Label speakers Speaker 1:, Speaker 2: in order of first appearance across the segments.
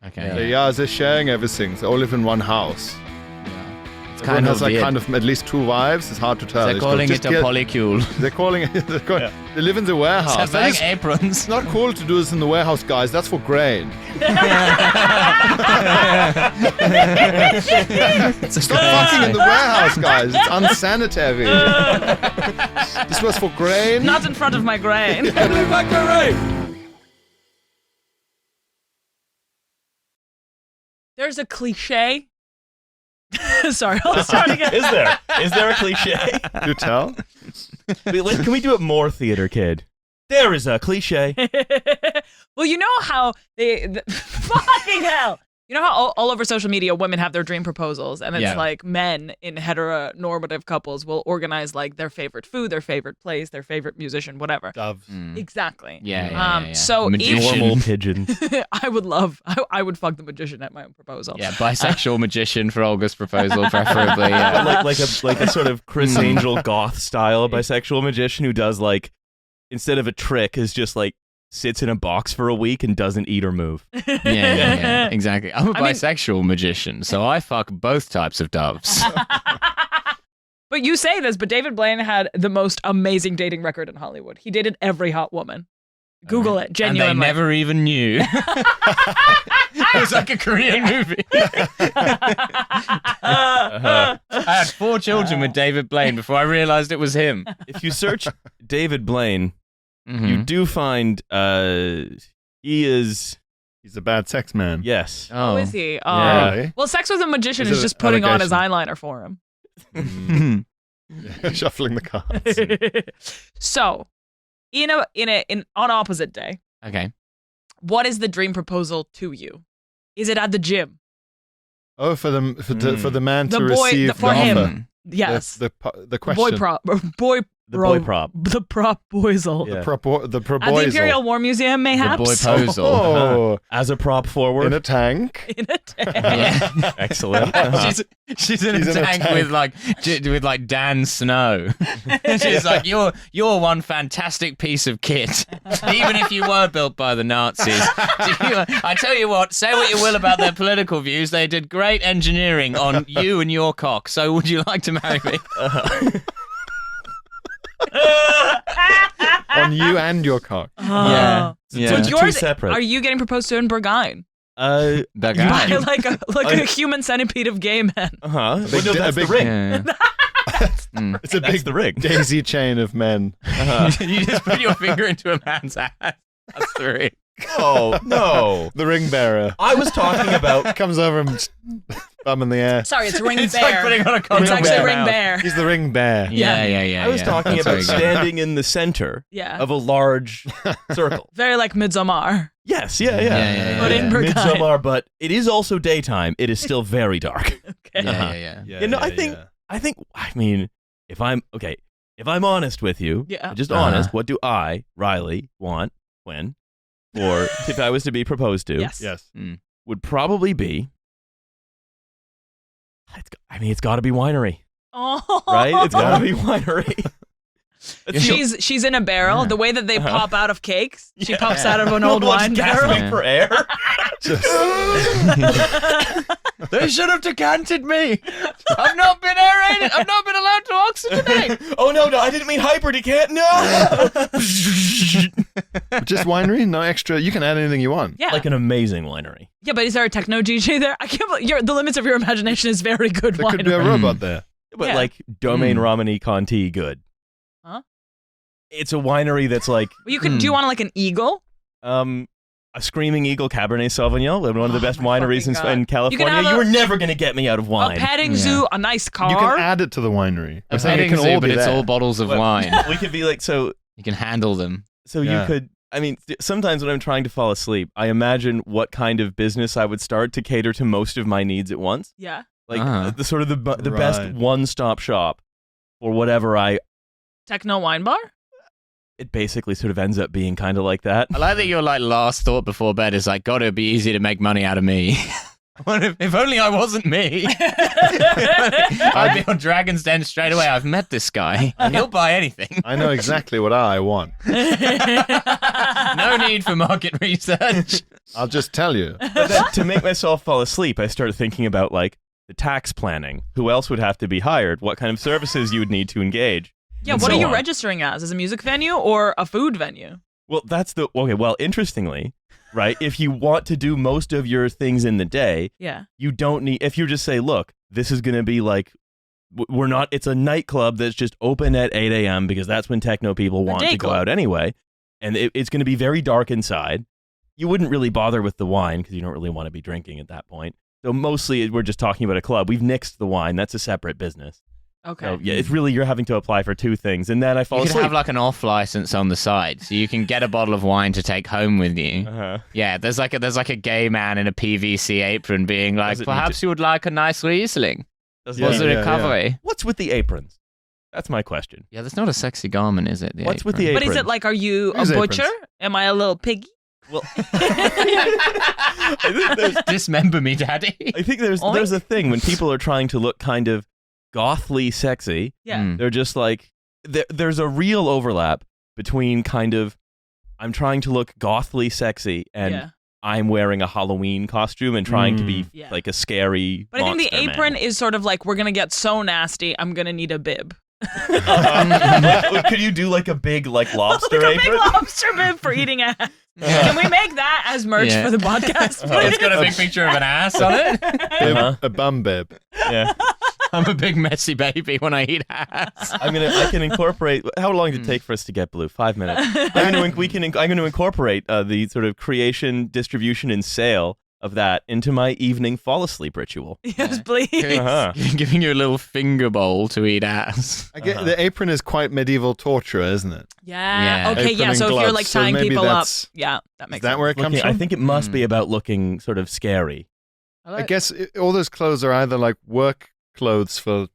Speaker 1: Okay.
Speaker 2: So, they're sharing everything. They all live in one house.
Speaker 1: It's
Speaker 2: Everyone
Speaker 1: kind
Speaker 2: has
Speaker 1: of weird.
Speaker 2: kind of at least 2 wives. It's hard to tell.
Speaker 1: They're calling it a polycule.
Speaker 2: They're calling it. They live in the warehouse.
Speaker 1: They're wearing aprons.
Speaker 2: It's not cool to do this in the warehouse, guys. That's for grain. Stop fucking in the warehouse, guys. It's unsanitary. This was for grain.
Speaker 3: Not in front of my grain. There's a cliche. Sorry, I'll start again.
Speaker 4: Is there a cliche?
Speaker 2: You tell?
Speaker 4: Can we do it more, theater kid? There is a cliche.
Speaker 3: Well, you know how fucking hell. You know how all over social media women have their dream proposals, and it's like men in heteronormative couples will organize like their favorite food, their favorite place, their favorite musician, whatever.
Speaker 2: Doves.
Speaker 3: Exactly.
Speaker 1: Yeah.
Speaker 3: So
Speaker 4: Normal pigeons.
Speaker 3: I would fuck the magician at my own proposal.
Speaker 1: Yeah, bisexual magician for Olga's proposal, preferably. Yeah.
Speaker 4: like a sort of Chris Angel goth style bisexual magician who does like, instead of a trick, is just like sits in a box for a week and doesn't eat or move.
Speaker 1: Yeah, exactly. I'm a bisexual magician, so I fuck both types of doves.
Speaker 3: But you say this, but David Blaine had the most amazing dating record in Hollywood. He dated every hot woman. Google it, genuinely.
Speaker 1: And they never even knew. It was like a Korean movie. I had 4 children with David Blaine before I realized it was him.
Speaker 4: If you search David Blaine, you do find he's
Speaker 2: a bad sex man.
Speaker 4: Yes.
Speaker 3: Oh, is he?
Speaker 2: Yeah.
Speaker 3: Well, sex with a magician is just putting on his eyeliner for him.
Speaker 2: Shuffling the cards.
Speaker 3: So, on opposite day.
Speaker 1: Okay.
Speaker 3: What is the dream proposal to you? Is it at the gym?
Speaker 2: Oh, for the man
Speaker 3: the
Speaker 2: to
Speaker 3: boy,
Speaker 2: receive
Speaker 3: for
Speaker 2: the
Speaker 3: him.
Speaker 2: offer.
Speaker 3: Yes.
Speaker 2: The question.
Speaker 4: The boy prop.
Speaker 3: The prop boisel.
Speaker 4: Yeah.
Speaker 2: The
Speaker 3: At the
Speaker 2: proposal.
Speaker 3: Imperial War Museum, mayhaps.
Speaker 1: The boy posal.
Speaker 2: Oh,
Speaker 4: As a prop forward.
Speaker 2: in a tank.
Speaker 3: In a tank.
Speaker 1: Yeah.
Speaker 4: Excellent.
Speaker 1: She's in a tank with like Dan Snow. She's like, you're one fantastic piece of kit. Even if you were built by the Nazis. I tell you what, say what you will about their political views, they did great engineering on you and your cock. So would you like to marry me?
Speaker 2: On you and your cock.
Speaker 1: Yeah.
Speaker 3: So
Speaker 4: Two
Speaker 3: yours,
Speaker 4: separate.
Speaker 3: are you getting proposed to in Berghain?
Speaker 1: The
Speaker 3: By
Speaker 1: guy.
Speaker 3: like a human centipede of gay men.
Speaker 4: Well, no,
Speaker 2: a
Speaker 4: that's
Speaker 2: big-
Speaker 4: the ring.
Speaker 1: Yeah.
Speaker 2: It's a
Speaker 4: That's
Speaker 2: big
Speaker 4: the ring.
Speaker 2: daisy chain of men.
Speaker 1: You just put your finger into a man's ass. That's the ring.
Speaker 4: Oh, no.
Speaker 2: The ring bearer
Speaker 4: I was talking about...
Speaker 2: comes over and bum in the air.
Speaker 3: Sorry, it's ring
Speaker 1: It's
Speaker 3: bear.
Speaker 1: like putting on a condom.
Speaker 3: It's actually
Speaker 1: bear
Speaker 3: ring
Speaker 1: mouth.
Speaker 3: bear.
Speaker 2: He's the ring bear.
Speaker 1: Yeah.
Speaker 4: I was talking
Speaker 1: That's
Speaker 4: about
Speaker 1: very good.
Speaker 4: standing in the center
Speaker 3: Yeah.
Speaker 4: of a large circle.
Speaker 3: Very like Midsommar.
Speaker 4: Yes,
Speaker 1: Yeah.
Speaker 3: But in Berghain.
Speaker 4: Midsommar, but it is also daytime. It is still very dark.
Speaker 3: Okay.
Speaker 1: Yeah.
Speaker 4: You know, I think, if I'm honest with you,
Speaker 3: Yeah.
Speaker 4: just honest, what do I, Riley, want when, or if I was to be proposed to,
Speaker 3: Yes.
Speaker 2: Yes.
Speaker 4: would probably be, it's got to be winery,
Speaker 3: Oh.
Speaker 4: right? It's got to be winery.
Speaker 3: She's in a barrel. The way that they pop out of cakes, she pops out of an old
Speaker 4: Well,
Speaker 3: wine
Speaker 4: just
Speaker 3: barrel.
Speaker 4: gasping for air.
Speaker 1: They should have decanted me. I've not been aerated. I've not been allowed to oxygenate.
Speaker 4: Oh no, I didn't mean hyper decant. No.
Speaker 2: Just winery, no extra. You can add anything you want.
Speaker 3: Yeah.
Speaker 4: Like an amazing winery.
Speaker 3: Yeah, but is there a techno DJ there? I can't believe the limits of your imagination is very good.
Speaker 2: There could be a robot there.
Speaker 4: But
Speaker 3: Yeah.
Speaker 4: like Domaine Romani Conti good.
Speaker 3: Huh?
Speaker 4: It's a winery that's like
Speaker 3: You can. Do you want like an eagle?
Speaker 4: a Screaming Eagle Cabernet Sauvignon, one of the best
Speaker 3: my
Speaker 4: wineries
Speaker 3: fucking
Speaker 4: in
Speaker 3: God.
Speaker 4: California. You were never going to get me out of wine.
Speaker 3: A petting zoo, a nice car.
Speaker 2: You can add it to the winery.
Speaker 1: A
Speaker 2: I'm saying it
Speaker 1: petting
Speaker 2: can
Speaker 1: zoo,
Speaker 2: all
Speaker 1: but
Speaker 2: be
Speaker 1: it's
Speaker 2: there.
Speaker 1: all bottles of
Speaker 4: Well,
Speaker 1: wine.
Speaker 4: We could be like, so
Speaker 1: You can handle them.
Speaker 4: you
Speaker 2: Yeah.
Speaker 4: could, I mean, sometimes when I'm trying to fall asleep, I imagine what kind of business I would start to cater to most of my needs at once.
Speaker 3: Yeah.
Speaker 4: Like
Speaker 1: Uh-huh.
Speaker 4: the sort of the best
Speaker 2: Right.
Speaker 4: one-stop shop for whatever
Speaker 3: Techno wine bar?
Speaker 4: it basically sort of ends up being kind of like that.
Speaker 1: I like that your last thought before bed is like, God, it'd be easy to make money out of me. If only I wasn't me. I'd be on Dragon's Den straight away. I've met this guy. He'll buy anything.
Speaker 2: I know exactly what I want.
Speaker 1: No need for market research.
Speaker 2: I'll just tell you.
Speaker 4: But then, to make myself fall asleep, I started thinking about like the tax planning. Who else would have to be hired? What kind of services you would need to engage?
Speaker 3: Yeah,
Speaker 4: and
Speaker 3: what
Speaker 4: so
Speaker 3: are you
Speaker 4: on.
Speaker 3: registering as a music venue or a food venue?
Speaker 4: Well, interestingly, right, if you want to do most of your things in the day,
Speaker 3: Yeah.
Speaker 4: you don't need, if you just say, look, this is going to be like, it's a nightclub that's just open at 8 a.m. because that's when techno people want
Speaker 3: day
Speaker 4: to go
Speaker 3: club.
Speaker 4: out anyway. And it's going to be very dark inside. You wouldn't really bother with the wine because you don't really want to be drinking at that point. So mostly we're just talking about a club. We've nixed the wine. That's a separate business.
Speaker 3: Okay.
Speaker 4: So yeah, it's really, you're having to apply for two things. And then I fall
Speaker 1: You could
Speaker 4: asleep.
Speaker 1: have like an off license on the side, so you can get a bottle of wine to take home with you.
Speaker 4: Uh-huh.
Speaker 1: Yeah, there's like a gay man in a PVC apron being like,
Speaker 4: Does it
Speaker 1: perhaps you would like a nice Riesling.
Speaker 4: Does
Speaker 2: Yeah,
Speaker 1: Was
Speaker 4: it-
Speaker 1: it
Speaker 2: yeah,
Speaker 1: recovery?
Speaker 4: What's with the aprons? That's my question.
Speaker 1: Yeah, that's not a sexy garment, is it? The
Speaker 4: What's with
Speaker 1: apron?
Speaker 4: the
Speaker 3: But
Speaker 4: aprons?
Speaker 3: is it like, are you a
Speaker 2: Whose
Speaker 3: butcher?
Speaker 2: aprons?
Speaker 3: Am I a little piggy?
Speaker 4: Well, I think there's,
Speaker 1: Dismember me, daddy.
Speaker 4: I think there's
Speaker 3: Oink.
Speaker 4: a thing when people are trying to look kind of gothly sexy.
Speaker 3: Yeah.
Speaker 1: Mm.
Speaker 4: They're just like there's a real overlap between kind of I'm trying to look gothly sexy and
Speaker 3: Yeah.
Speaker 4: I'm wearing a Halloween costume and trying to be
Speaker 3: Yeah.
Speaker 4: like a scary.
Speaker 3: But I think the
Speaker 4: monster
Speaker 3: apron
Speaker 4: man.
Speaker 3: is sort of like, we're going to get so nasty, I'm going to need a bib.
Speaker 4: Could you do like a big like lobster
Speaker 3: Like a big
Speaker 4: apron?
Speaker 3: lobster bib for eating ass. Can we make that as merch
Speaker 1: Yeah.
Speaker 3: for the podcast?
Speaker 1: It's got a big picture of an ass on it.
Speaker 4: Uh-huh.
Speaker 2: A bum bib.
Speaker 4: Yeah,
Speaker 1: I'm a big messy baby when I eat ass.
Speaker 4: I can incorporate. How long did it take for us to get blue? 5 minutes. I'm going to incorporate the sort of creation, distribution, and sale of that into my evening fall asleep ritual.
Speaker 3: Yes, please.
Speaker 4: Uh-huh.
Speaker 1: Giving you a little finger bowl to eat ass.
Speaker 2: I get the apron is quite medieval torture, isn't it?
Speaker 3: Yeah.
Speaker 1: Yeah.
Speaker 3: Okay,
Speaker 2: Apron
Speaker 3: yeah.
Speaker 2: and
Speaker 3: So if you're
Speaker 2: gloves.
Speaker 3: like
Speaker 2: So
Speaker 3: tying
Speaker 2: maybe
Speaker 3: people up,
Speaker 2: that's-
Speaker 3: yeah, that makes
Speaker 2: Is that
Speaker 3: sense.
Speaker 2: where it comes
Speaker 4: Looking,
Speaker 2: from?
Speaker 4: I think it must be about looking sort of scary.
Speaker 2: I guess all those clothes are either like work clothes for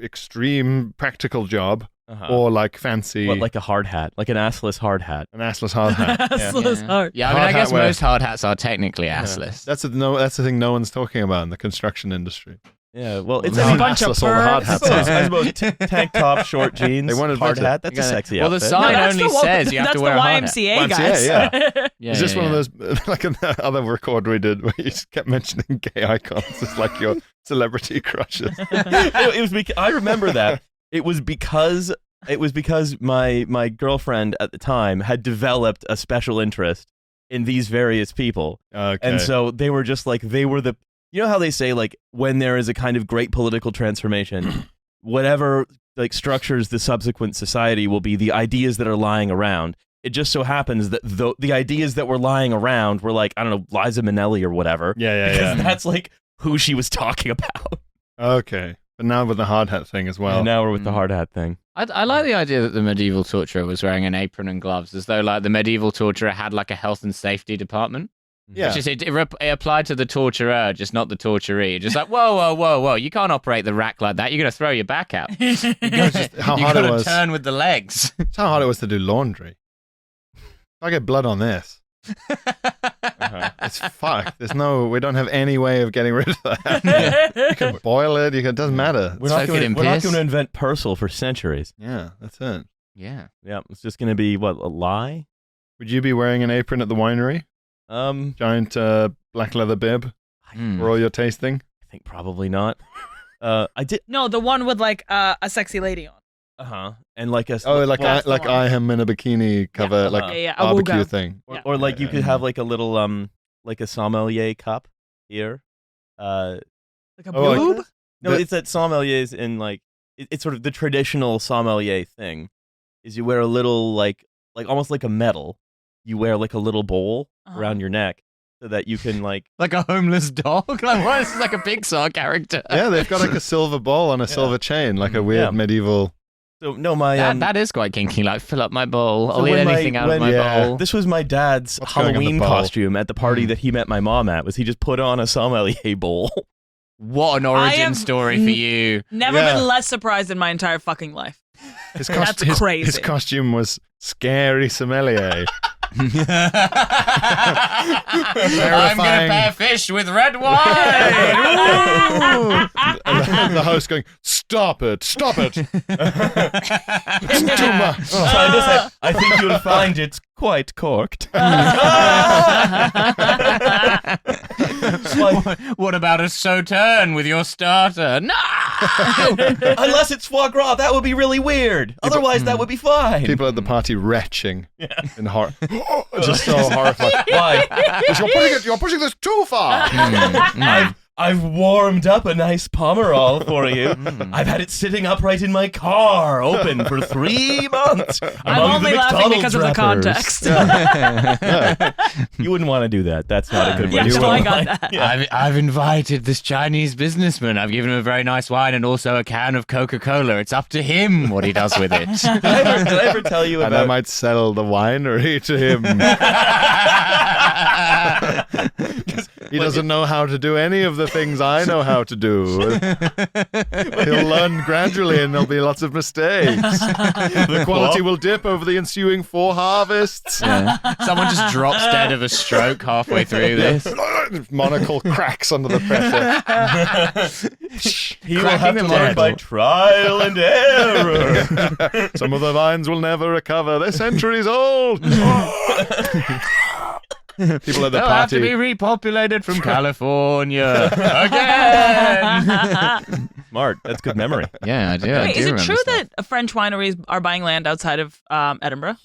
Speaker 2: extreme practical job
Speaker 4: Uh-huh.
Speaker 2: or like fancy
Speaker 4: What, like a hard hat, like an assless hard hat.
Speaker 2: an assless hard hat.
Speaker 3: Assless heart.
Speaker 1: Yeah, I mean,
Speaker 2: Hard
Speaker 1: I guess
Speaker 2: hat wear.
Speaker 1: most hard hats are technically assless.
Speaker 2: That's the thing no one's talking about in the construction industry.
Speaker 4: Yeah, well, it's
Speaker 2: Well,
Speaker 3: a
Speaker 2: no,
Speaker 3: bunch of
Speaker 2: assless all the hard
Speaker 3: pervs.
Speaker 2: hats
Speaker 4: I
Speaker 2: are.
Speaker 4: suppose tank top, short jeans,
Speaker 2: They wanted
Speaker 4: hard
Speaker 2: better.
Speaker 4: hat. That's a sexy
Speaker 1: Well, the
Speaker 4: outfit.
Speaker 1: sign
Speaker 3: that's
Speaker 1: only
Speaker 3: the one-
Speaker 1: says you have
Speaker 3: that's
Speaker 1: to wear a hard
Speaker 3: the
Speaker 1: hat.
Speaker 3: YMCA,
Speaker 2: YMCA,
Speaker 3: guys.
Speaker 2: yeah.
Speaker 1: Yeah,
Speaker 2: Is this
Speaker 1: yeah,
Speaker 2: one
Speaker 1: yeah.
Speaker 2: of those like in the other record we did where you just kept mentioning gay icons? It's like your celebrity crushes.
Speaker 4: it was I remember that. It was because my girlfriend at the time had developed a special interest in these various people.
Speaker 2: Okay.
Speaker 4: And so they were just like, they were you know how they say, like, when there is a kind of great political transformation, whatever like structures the subsequent society will be the ideas that are lying around. It just so happens that the ideas that were lying around were like, I don't know, Liza Minnelli or whatever.
Speaker 2: yeah.
Speaker 4: Because that's like who she was talking about.
Speaker 2: Okay. But now with the hard hat thing as well.
Speaker 4: And now we're with the hard hat thing.
Speaker 1: I like the idea that the medieval torturer was wearing an apron and gloves, as though like the medieval torturer had like a health and safety department.
Speaker 2: Yeah.
Speaker 1: It's just, it applied to the torturer, just not the torturee. Just like, whoa, you can't operate the rack like that. You're going to throw your back out. You
Speaker 2: How hard it
Speaker 1: got to
Speaker 2: was.
Speaker 1: turn with the legs.
Speaker 2: It's how hard it was to do laundry. If I get blood on this, it's fucked. We don't have any way of getting rid of that. You can boil it. It doesn't matter.
Speaker 4: We're not
Speaker 1: Soak it in
Speaker 4: going
Speaker 1: piss.
Speaker 4: to invent Purcell for centuries.
Speaker 2: Yeah, that's it.
Speaker 1: Yeah.
Speaker 4: Yeah, it's just going to be, what, a lie?
Speaker 2: Would you be wearing an apron at the winery? Giant black leather bib for all your tasting?
Speaker 4: I think probably not. I did.
Speaker 3: No, the one with like a sexy lady on.
Speaker 4: And like a
Speaker 2: Oh, like
Speaker 3: that's the one.
Speaker 2: I am in a bikini cover, like
Speaker 3: Yeah, a
Speaker 2: barbecue
Speaker 3: wooga.
Speaker 2: thing.
Speaker 3: Yeah.
Speaker 4: or like you
Speaker 2: Yeah.
Speaker 4: could have like a little like a sommelier cup here.
Speaker 3: Like a
Speaker 2: Oh, like
Speaker 3: boob?
Speaker 4: No,
Speaker 2: The-
Speaker 4: it's that sommeliers in like it's sort of the traditional sommelier thing. Is you wear a little like almost like a medal. You wear like a little bowl around your neck so that you can like
Speaker 1: Like a homeless dog? Like, what? This is like a Pixar character.
Speaker 2: Yeah, they've got like a silver ball on a silver chain, like a weird
Speaker 4: Yeah.
Speaker 2: medieval.
Speaker 4: so no my
Speaker 1: That is quite kinky. Like, fill up my bowl.
Speaker 4: So
Speaker 1: I'll eat
Speaker 4: when
Speaker 1: anything out of my
Speaker 2: yeah.
Speaker 1: bowl.
Speaker 4: this was my dad's
Speaker 2: What's going in the
Speaker 4: Halloween
Speaker 2: bowl?
Speaker 4: costume at the party that he met my mom at. Was he just put on a sommelier bowl?
Speaker 1: What an
Speaker 3: I
Speaker 1: origin
Speaker 3: am
Speaker 1: story for you.
Speaker 3: Never
Speaker 2: Yeah.
Speaker 3: been less surprised in my entire fucking life.
Speaker 2: His
Speaker 3: That's
Speaker 2: his
Speaker 3: crazy.
Speaker 2: costume was scary sommelier.
Speaker 1: I'm gonna pair fish with red wine.
Speaker 2: And the host going, "Stop it! Stop it! It's too much."
Speaker 4: I think you'll find it's quite corked.
Speaker 1: What about a sauterne with your starter? No!
Speaker 4: Unless it's foie gras, that would be really weird. Otherwise, that would be fine.
Speaker 2: People at the party retching in horror. Just so horrified.
Speaker 4: Why?
Speaker 2: You're pushing this too far.
Speaker 4: I've warmed up a nice Pomerol for you. I've had it sitting upright in my car, open for 3 months.
Speaker 3: I'm only laughing because of the context.
Speaker 4: You wouldn't want to do that. That's not a good way
Speaker 3: Yeah,
Speaker 4: to
Speaker 3: no, I got that.
Speaker 4: Yeah.
Speaker 1: I've invited this Chinese businessman. I've given him a very nice wine and also a can of Coca-Cola. It's up to him what he does with it.
Speaker 4: Did I ever tell you
Speaker 2: And
Speaker 4: about...
Speaker 2: I might sell the winery to him. He doesn't know how to do any of the things I know how to do. He'll learn gradually and there'll be lots of mistakes. The quality will dip over the ensuing 4 harvests.
Speaker 1: Yeah. Someone just drops dead of a stroke halfway through this.
Speaker 2: Monocle cracks under the pressure.
Speaker 4: He will have to learn by trial and error.
Speaker 2: Some of the vines will never recover. They're centuries old. People at the
Speaker 1: They'll have to
Speaker 2: party.
Speaker 1: be repopulated from California again.
Speaker 4: Smart. That's good memory.
Speaker 1: Yeah, I do.
Speaker 3: Wait, is it true that French wineries are buying land outside of Edinburgh?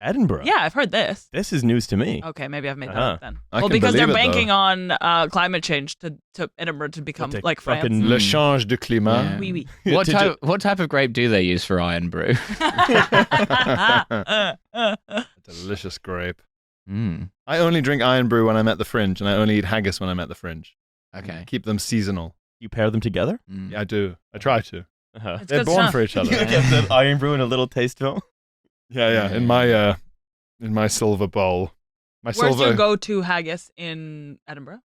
Speaker 4: Edinburgh?
Speaker 3: Yeah, I've heard this.
Speaker 4: This is news to me.
Speaker 3: Okay, maybe I've made that
Speaker 4: Uh-huh.
Speaker 3: up then.
Speaker 2: I
Speaker 3: Well,
Speaker 2: can
Speaker 3: because they're
Speaker 2: believe it,
Speaker 3: banking on climate change to Edinburgh to become
Speaker 4: To
Speaker 3: like France.
Speaker 4: fucking-
Speaker 2: Le change de climat.
Speaker 1: Yeah.
Speaker 3: Oui, oui.
Speaker 1: What type of grape do they use for iron brew?
Speaker 2: Delicious grape.
Speaker 1: Mm.
Speaker 2: I only drink iron brew when I'm at the Fringe, and I only eat haggis when I'm at the Fringe.
Speaker 1: Okay.
Speaker 2: Keep them seasonal.
Speaker 4: You pair them together?
Speaker 1: Mm.
Speaker 2: Yeah, I do. I try to.
Speaker 4: Uh-huh.
Speaker 3: It's
Speaker 2: They're
Speaker 3: good
Speaker 2: born
Speaker 3: stuff.
Speaker 2: for each other.
Speaker 4: You get the iron brew and a little tasteful.
Speaker 2: Yeah. In my silver bowl.
Speaker 3: Where's
Speaker 2: silver.
Speaker 3: your go-to haggis in Edinburgh?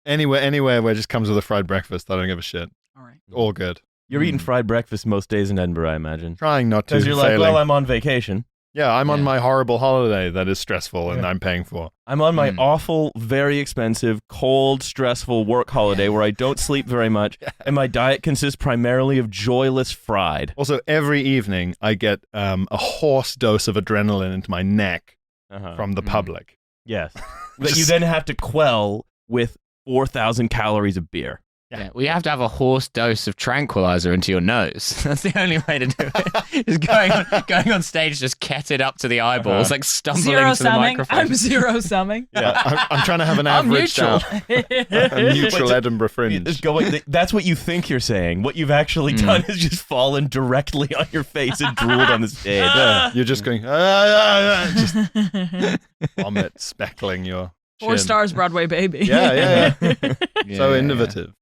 Speaker 2: Anywhere where it just comes with a fried breakfast. I don't give a shit.
Speaker 3: All right.
Speaker 2: All good.
Speaker 4: You're eating fried breakfast most days in Edinburgh, I imagine.
Speaker 2: Trying not to.
Speaker 4: Because you're like,
Speaker 2: failing.
Speaker 4: well, I'm on vacation.
Speaker 2: Yeah, I'm on
Speaker 1: Yeah.
Speaker 2: my horrible holiday that is stressful and
Speaker 4: Yeah.
Speaker 2: I'm paying for.
Speaker 4: I'm on my awful, very expensive, cold, stressful work holiday where I don't sleep very much, and my diet consists primarily of joyless fried.
Speaker 2: Also, every evening I get a horse dose of adrenaline into my neck
Speaker 4: Uh-huh.
Speaker 2: from the public.
Speaker 4: Yes. That you then have to quell with 4,000 calories of beer.
Speaker 1: Yeah, well, you have to have a horse dose of tranquilizer into your nose. That's the only way to do it. Just going on stage, just ketted up to the eyeballs, like stumbling
Speaker 3: Zero
Speaker 1: to the
Speaker 3: summing.
Speaker 1: microphone.
Speaker 3: I'm zero summing.
Speaker 2: Yeah, I'm trying to have an
Speaker 1: I'm
Speaker 2: average
Speaker 1: neutral.
Speaker 2: down. A neutral Edinburgh Fringe.
Speaker 4: Just going, that's what you think you're saying. What you've actually done is just fallen directly on your face and drooled on the stage.
Speaker 2: Yeah, you're just going, just vomit speckling your
Speaker 3: 4
Speaker 2: chin.
Speaker 3: stars Broadway baby.
Speaker 2: Yeah.
Speaker 1: Yeah.
Speaker 2: So innovative.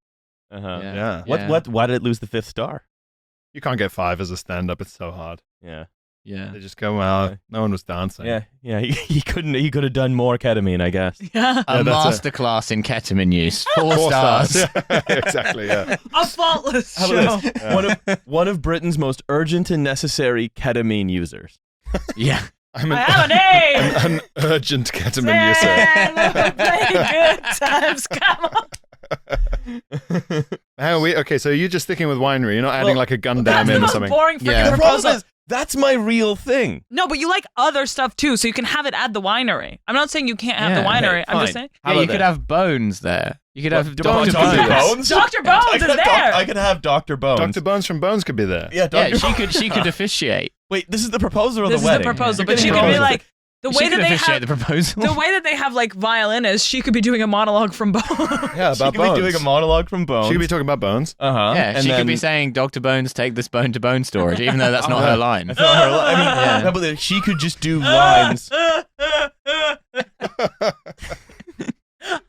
Speaker 4: Uh-huh.
Speaker 1: Yeah.
Speaker 2: Yeah.
Speaker 4: Why did it lose the 5th star?
Speaker 2: You can't get 5 as a stand-up. It's so hard.
Speaker 4: Yeah.
Speaker 1: Yeah.
Speaker 2: They just go, well, no one was dancing.
Speaker 4: Yeah. He could have done more ketamine, I guess.
Speaker 3: Yeah.
Speaker 1: A
Speaker 2: that's
Speaker 1: masterclass in ketamine use. 4
Speaker 2: 4
Speaker 1: stars.
Speaker 2: stars. Yeah, exactly, yeah.
Speaker 3: A faultless
Speaker 4: How
Speaker 3: show.
Speaker 4: about this? One of Britain's most urgent and necessary ketamine users.
Speaker 1: Yeah.
Speaker 2: I'm
Speaker 3: I have a name.
Speaker 2: an urgent ketamine user.
Speaker 3: Play good times. Come on.
Speaker 2: How are we? Okay, so you're just sticking with winery. You're not adding like a Gundam
Speaker 3: That's the
Speaker 2: in or
Speaker 3: most
Speaker 2: something.
Speaker 3: boring freaking
Speaker 1: Yeah.
Speaker 4: The problem
Speaker 3: proposal.
Speaker 4: is, that's my real thing.
Speaker 3: No, but you like other stuff too, so you can have it at the winery. I'm not saying you can't have
Speaker 1: Yeah,
Speaker 3: the winery.
Speaker 4: okay,
Speaker 3: I'm just
Speaker 4: fine.
Speaker 3: saying.
Speaker 4: How
Speaker 1: Yeah, you
Speaker 4: about
Speaker 1: could
Speaker 4: that?
Speaker 1: have Bones there. You could have
Speaker 4: Dr.
Speaker 1: Dr. Bones.
Speaker 4: Bones?
Speaker 3: Dr. Bones
Speaker 4: I
Speaker 3: is
Speaker 4: could have
Speaker 3: there.
Speaker 4: I could have Dr. Bones.
Speaker 2: Dr. Bones from Bones could be there.
Speaker 4: Yeah,
Speaker 1: Yeah,
Speaker 4: Dr.
Speaker 1: she could officiate.
Speaker 4: Wait, this is the proposal or
Speaker 3: This
Speaker 4: the
Speaker 3: is
Speaker 4: wedding?
Speaker 3: the proposal,
Speaker 4: You're
Speaker 3: but she
Speaker 4: getting
Speaker 3: could be
Speaker 4: proposals.
Speaker 3: like the
Speaker 1: She
Speaker 3: way that
Speaker 1: could
Speaker 3: they
Speaker 1: officiate
Speaker 3: have
Speaker 1: the proposal.
Speaker 3: the way that they have like violinists. She could be doing a monologue from Bones.
Speaker 2: Yeah,
Speaker 4: She
Speaker 2: about
Speaker 4: could
Speaker 2: Bones.
Speaker 4: be doing a monologue from Bones.
Speaker 2: She could be talking about Bones.
Speaker 4: Uh-huh.
Speaker 1: Yeah,
Speaker 4: and
Speaker 1: she
Speaker 4: then,
Speaker 1: could be saying, Dr. Bones, take this bone to bone storage, even though that's not her line.
Speaker 4: That's not her li- I mean,
Speaker 1: Yeah.
Speaker 4: how about this? She could just do lines.